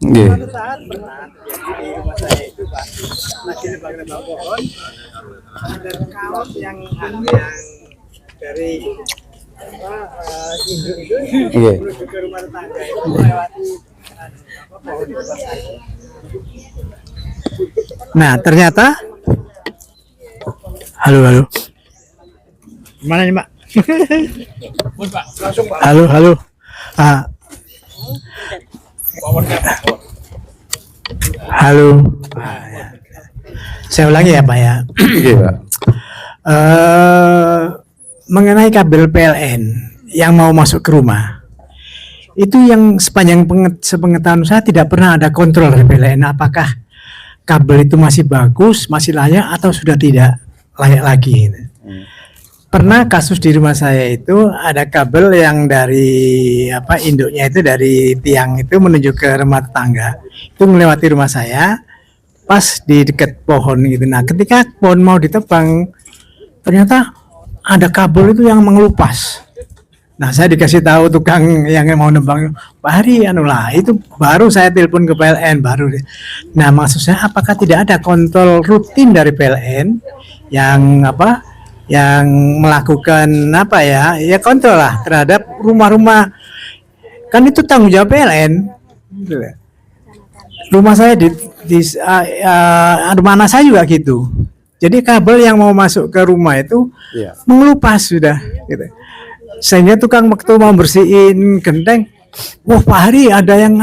Suatu saat pernah di rumah saya itu Pak, lagi nebang-nebang pohon, dan kaos yang dari induk itu menuju ke rumah tetangga itu melewati pohon di rumah saya. Nah ternyata, halo, mana nih Mbak? Halo. Halo. Saya ulangi ya Pak ya. Mengenai kabel PLN yang mau masuk ke rumah, itu yang sepanjang sepengetahuan saya tidak pernah ada kontrol dari PLN. Apakah kabel itu masih bagus, masih layak atau sudah tidak layak lagi? Pernah kasus di rumah saya itu ada kabel yang dari induknya itu dari tiang itu menuju ke rumah tetangga, itu melewati rumah saya pas di dekat pohon gitu. Nah ketika pohon mau ditebang ternyata ada kabel itu yang mengelupas. Nah saya dikasih tahu tukang yang mau nebang, Pak Hari itu baru saya telepon ke PLN baru. Nah maksud saya apakah tidak ada kontrol rutin dari PLN yang yang melakukan kontrol lah terhadap rumah-rumah, kan itu tanggung jawab PLN. Rumah saya di mana saya juga gitu. Jadi kabel yang mau masuk ke rumah itu mengelupas sudah gitu. Sehingga tukang waktu mau bersihin genteng, wah Pak Hari ada yang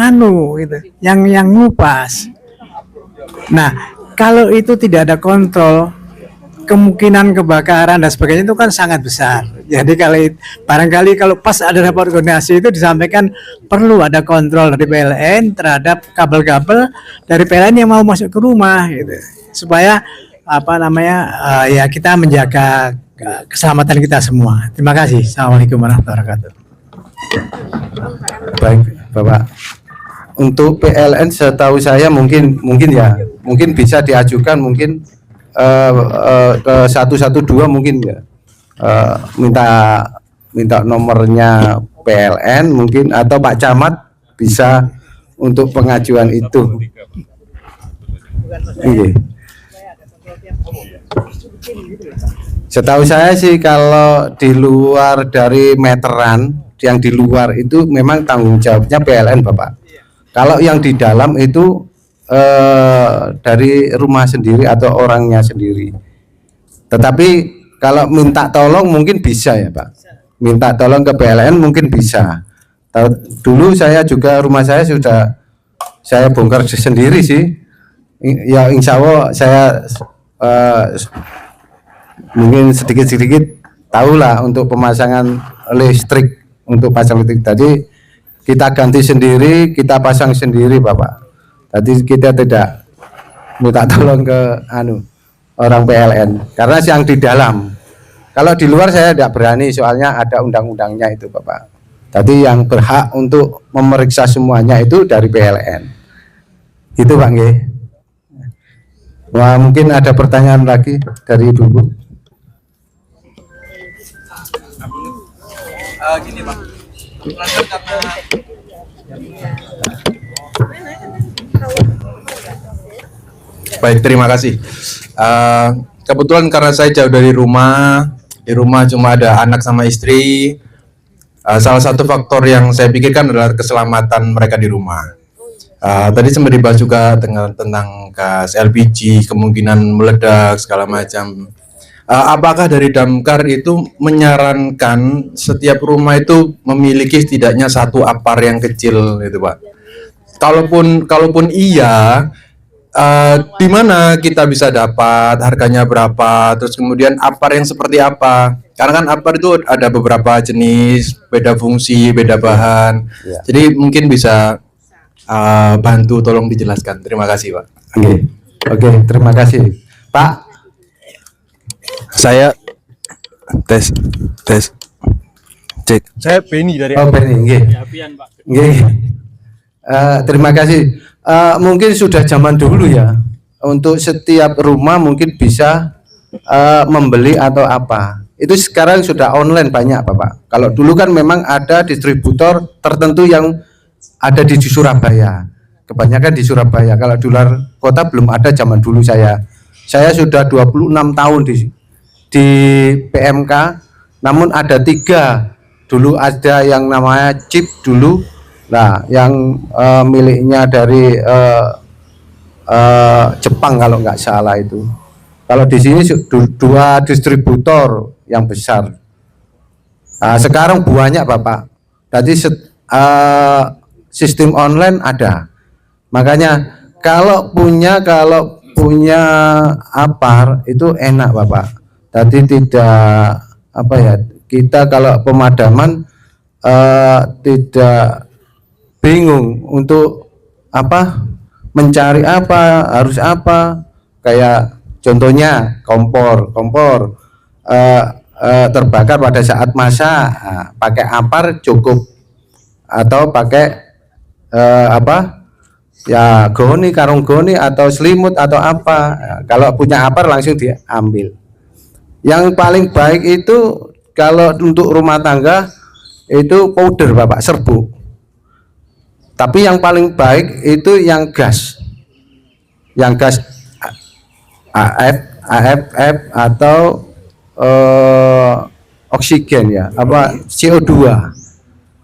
gitu, yang ngupas. Nah kalau itu tidak ada kontrol, kemungkinan kebakaran dan sebagainya itu kan sangat besar. Jadi barangkali kalau pas ada rapat koordinasi itu disampaikan perlu ada kontrol dari PLN terhadap kabel-kabel dari PLN yang mau masuk ke rumah gitu. Supaya ya kita menjaga keselamatan kita semua. Terima kasih. Assalamualaikum warahmatullahi wabarakatuh. Baik, Bapak. Untuk PLN setahu saya mungkin bisa diajukan mungkin ke 112 mungkin ya, minta nomornya PLN mungkin, atau Pak Camat bisa untuk pengajuan itu. Setahu saya sih kalau di luar dari meteran, yang di luar itu memang tanggung jawabnya PLN Bapak. Kalau yang di dalam itu dari rumah sendiri atau orangnya sendiri. Tetapi kalau minta tolong mungkin bisa ya Pak. Minta tolong ke PLN mungkin bisa. Dulu saya juga rumah saya sudah saya bongkar sendiri sih. Ya insya Allah saya mungkin sedikit-sedikit tahulah untuk pemasangan listrik, untuk pasang listrik tadi kita ganti sendiri, kita pasang sendiri Bapak. Tadi kita tidak minta tolong ke orang PLN karena yang di dalam. Kalau di luar saya tidak berani soalnya ada undang-undangnya itu Bapak. Tadi yang berhak untuk memeriksa semuanya itu dari PLN. Itu Pak nggih. Wah, mungkin ada pertanyaan lagi dari Ibu. Gini Pak. Baik, terima kasih. Kebetulan karena saya jauh dari rumah, di rumah cuma ada anak sama istri. Salah satu faktor yang saya pikirkan adalah keselamatan mereka di rumah. Tadi sempat dibahas juga tentang gas LPG, kemungkinan meledak segala macam. Apakah dari Damkar itu menyarankan setiap rumah itu memiliki setidaknya satu apar yang kecil, itu Pak? Kalaupun iya, di mana kita bisa dapat, harganya berapa, terus kemudian apar yang seperti apa? Karena kan apar itu ada beberapa jenis, beda fungsi, beda bahan. Ya. Jadi mungkin bisa bantu tolong dijelaskan. Terima kasih Pak. Oke, terima kasih Pak. Saya tes cek. Saya Beni dari Beni, nggih. Nggih. Terima kasih. Mungkin sudah zaman dulu ya. Untuk setiap rumah mungkin bisa membeli atau apa. Itu sekarang sudah online banyak Bapak. Kalau dulu kan memang ada distributor tertentu yang ada di Surabaya. Kebanyakan di Surabaya. Kalau di luar kota belum ada zaman dulu saya. Saya sudah 26 tahun di PMK, namun ada 3. Dulu ada yang namanya chip dulu. Nah, yang miliknya dari Jepang kalau nggak salah itu. Kalau di sini 2 distributor yang besar. Sekarang banyak Bapak. Tadi sistem online ada. Makanya kalau punya apar itu enak Bapak. Tadi tidak kita kalau pemadaman tidak bingung untuk mencari harus apa, kayak contohnya kompor terbakar pada saat masak, pakai apar cukup, atau pakai karung goni atau selimut atau apa. Kalau punya apar langsung diambil. Yang paling baik itu kalau untuk rumah tangga itu powder Bapak, serbuk. Tapi yang paling baik itu yang gas. Yang gas AFF atau oksigen ya, CO2.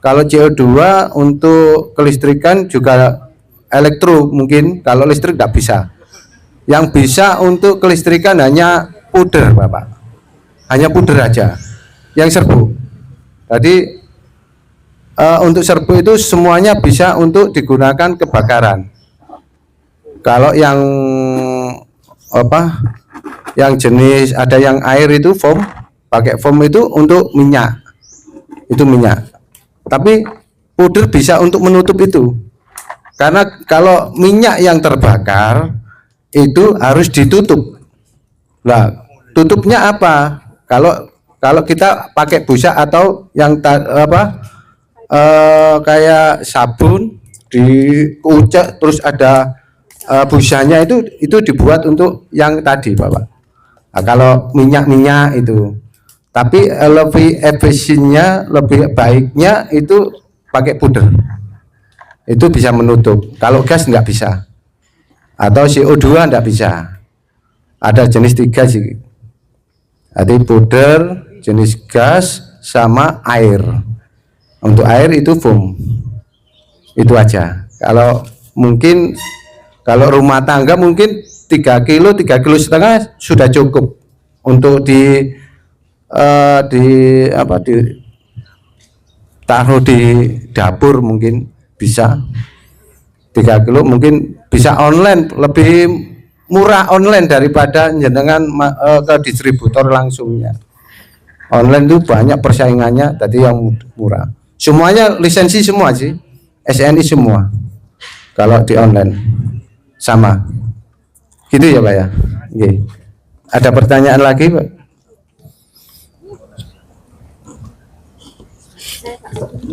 Kalau CO2 untuk kelistrikan juga elektro mungkin, kalau listrik tidak bisa. Yang bisa untuk kelistrikan hanya puder Bapak. Hanya puder aja yang serbuk. Jadi untuk serbuk itu semuanya bisa untuk digunakan kebakaran. Kalau yang yang jenis ada yang air itu foam, pakai foam itu untuk minyak. Itu minyak. Tapi puder bisa untuk menutup itu. Karena kalau minyak yang terbakar itu harus ditutup. Nah, tutupnya apa? Kalau kita pakai busa atau yang kayak sabun diucek terus ada busanya itu dibuat untuk yang tadi Bapak. Nah, kalau minyak itu, tapi lebih efisiennya, lebih baiknya itu pakai puder. Itu bisa menutup. Kalau gas nggak bisa, atau CO2 nggak bisa. Ada jenis 3 sih. Jadi puder, jenis gas, sama air. Untuk air itu foam. Itu aja. Kalau rumah tangga mungkin 3 kilo, 3,5 kilo sudah cukup untuk taruh di dapur, mungkin bisa 3 kilo, mungkin bisa online, lebih murah online daripada jenengan ke distributor langsungnya. Online itu banyak persaingannya, tadi yang murah. Semuanya lisensi semua sih, SNI semua kalau di online. sama. Gitu ya Pak ya. Oke. Ada pertanyaan lagi Pak?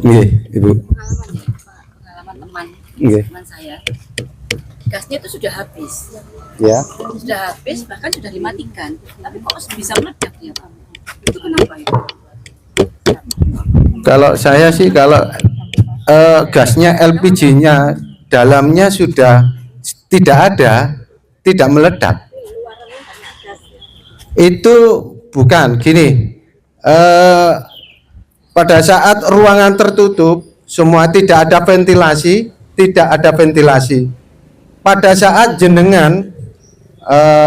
Oke, Ibu. Pengalaman Oke. teman saya, gasnya itu sudah habis, Ya. bahkan sudah dimatikan, tapi kok bisa meledak ya Pak? Itu kenapa ya? Kalau saya sih gasnya LPG-nya dalamnya sudah tidak ada, tidak meledak. Itu bukan gini. Pada saat ruangan tertutup, semua tidak ada ventilasi. Pada saat jenengan,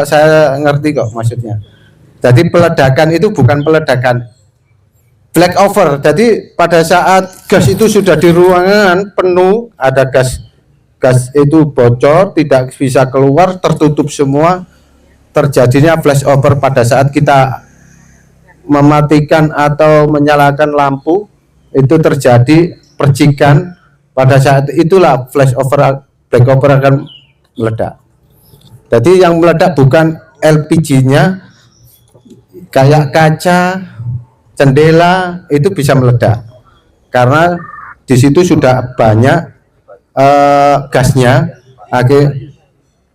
saya ngerti kok maksudnya. Jadi peledakan itu bukan peledakan black over. Jadi pada saat gas itu sudah di ruangan penuh, ada gas itu bocor, tidak bisa keluar, tertutup semua, terjadinya flash over pada saat kita mematikan atau menyalakan lampu, itu terjadi percikan. Pada saat itulah flash over, black over akan meledak. Jadi yang meledak bukan LPG-nya, kayak kaca, jendela itu bisa meledak karena di situ sudah banyak gasnya.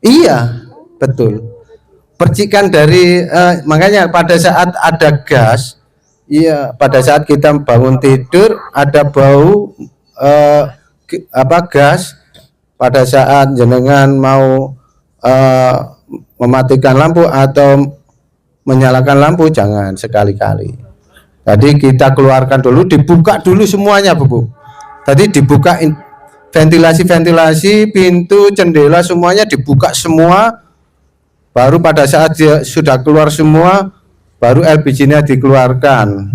Iya, betul. Percikan dari makanya pada saat ada gas, iya, pada saat kita bangun tidur ada bau gas. Pada saat jenengan mau mematikan lampu atau menyalakan lampu, jangan sekali-kali. Jadi kita keluarkan dulu, dibuka dulu semuanya Bu. Tadi dibuka ventilasi, pintu, jendela semuanya dibuka semua. Baru pada saat dia sudah keluar semua, baru LPG-nya dikeluarkan.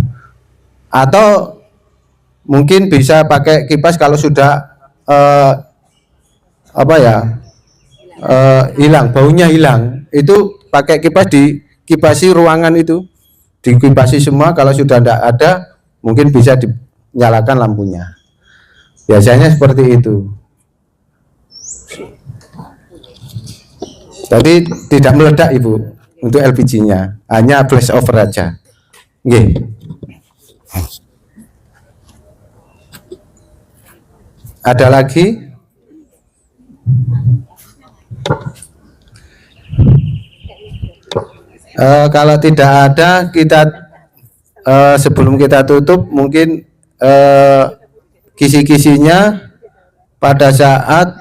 Atau mungkin bisa pakai kipas kalau sudah hilang, baunya hilang. Itu pakai kipas, dikipasi ruangan itu, dikipasi semua. Kalau sudah tidak ada, mungkin bisa dinyalakan lampunya. Biasanya seperti itu. Jadi tidak meledak Ibu untuk LPG-nya, hanya flash over aja. Oke. Ada lagi? Kalau tidak ada, kita sebelum kita tutup mungkin kisi-kisinya pada saat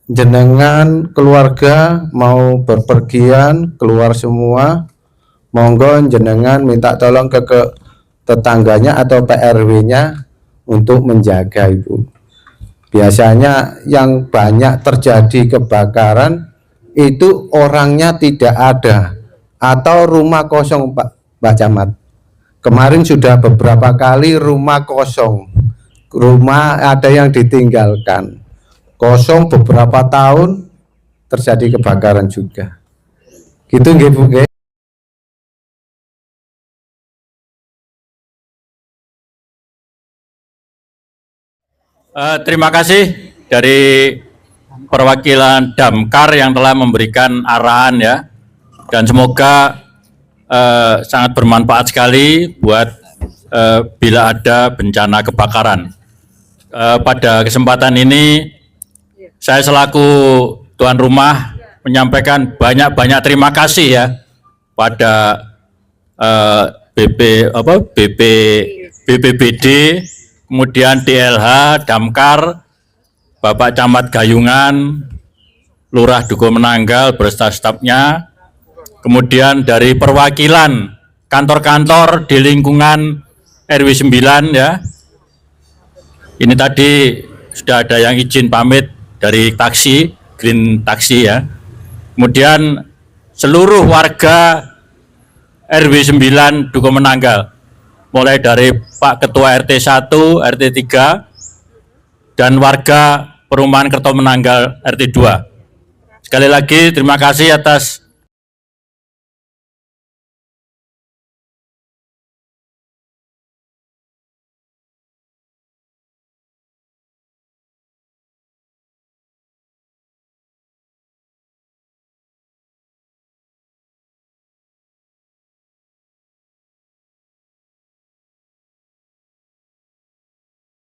jenengan keluarga mau berpergian keluar semua, monggo jenengan minta tolong ke tetangganya atau PRW-nya untuk menjaga Ibu. Biasanya yang banyak terjadi kebakaran itu orangnya tidak ada atau rumah kosong Pak Camat. Kemarin sudah beberapa kali rumah kosong, rumah ada yang ditinggalkan kosong beberapa tahun, terjadi kebakaran juga. Gitu nggih Bu nggih. Terima kasih dari perwakilan Damkar yang telah memberikan arahan ya, dan semoga sangat bermanfaat sekali buat bila ada bencana kebakaran. Pada kesempatan ini saya selaku tuan rumah menyampaikan banyak-banyak terima kasih ya pada BPBD, kemudian DLH, Damkar, Bapak Camat Gayungan, Lurah Dukuh Menanggal beserta stafnya, kemudian dari perwakilan kantor-kantor di lingkungan RW 9 ya. Ini tadi sudah ada yang izin pamit dari taksi, Green Taksi ya. Kemudian seluruh warga RW 9 Dukuh Menanggal, mulai dari Pak Ketua RT 1, RT 3, dan warga perumahan Kerto Menanggal RT 2. Sekali lagi terima kasih atas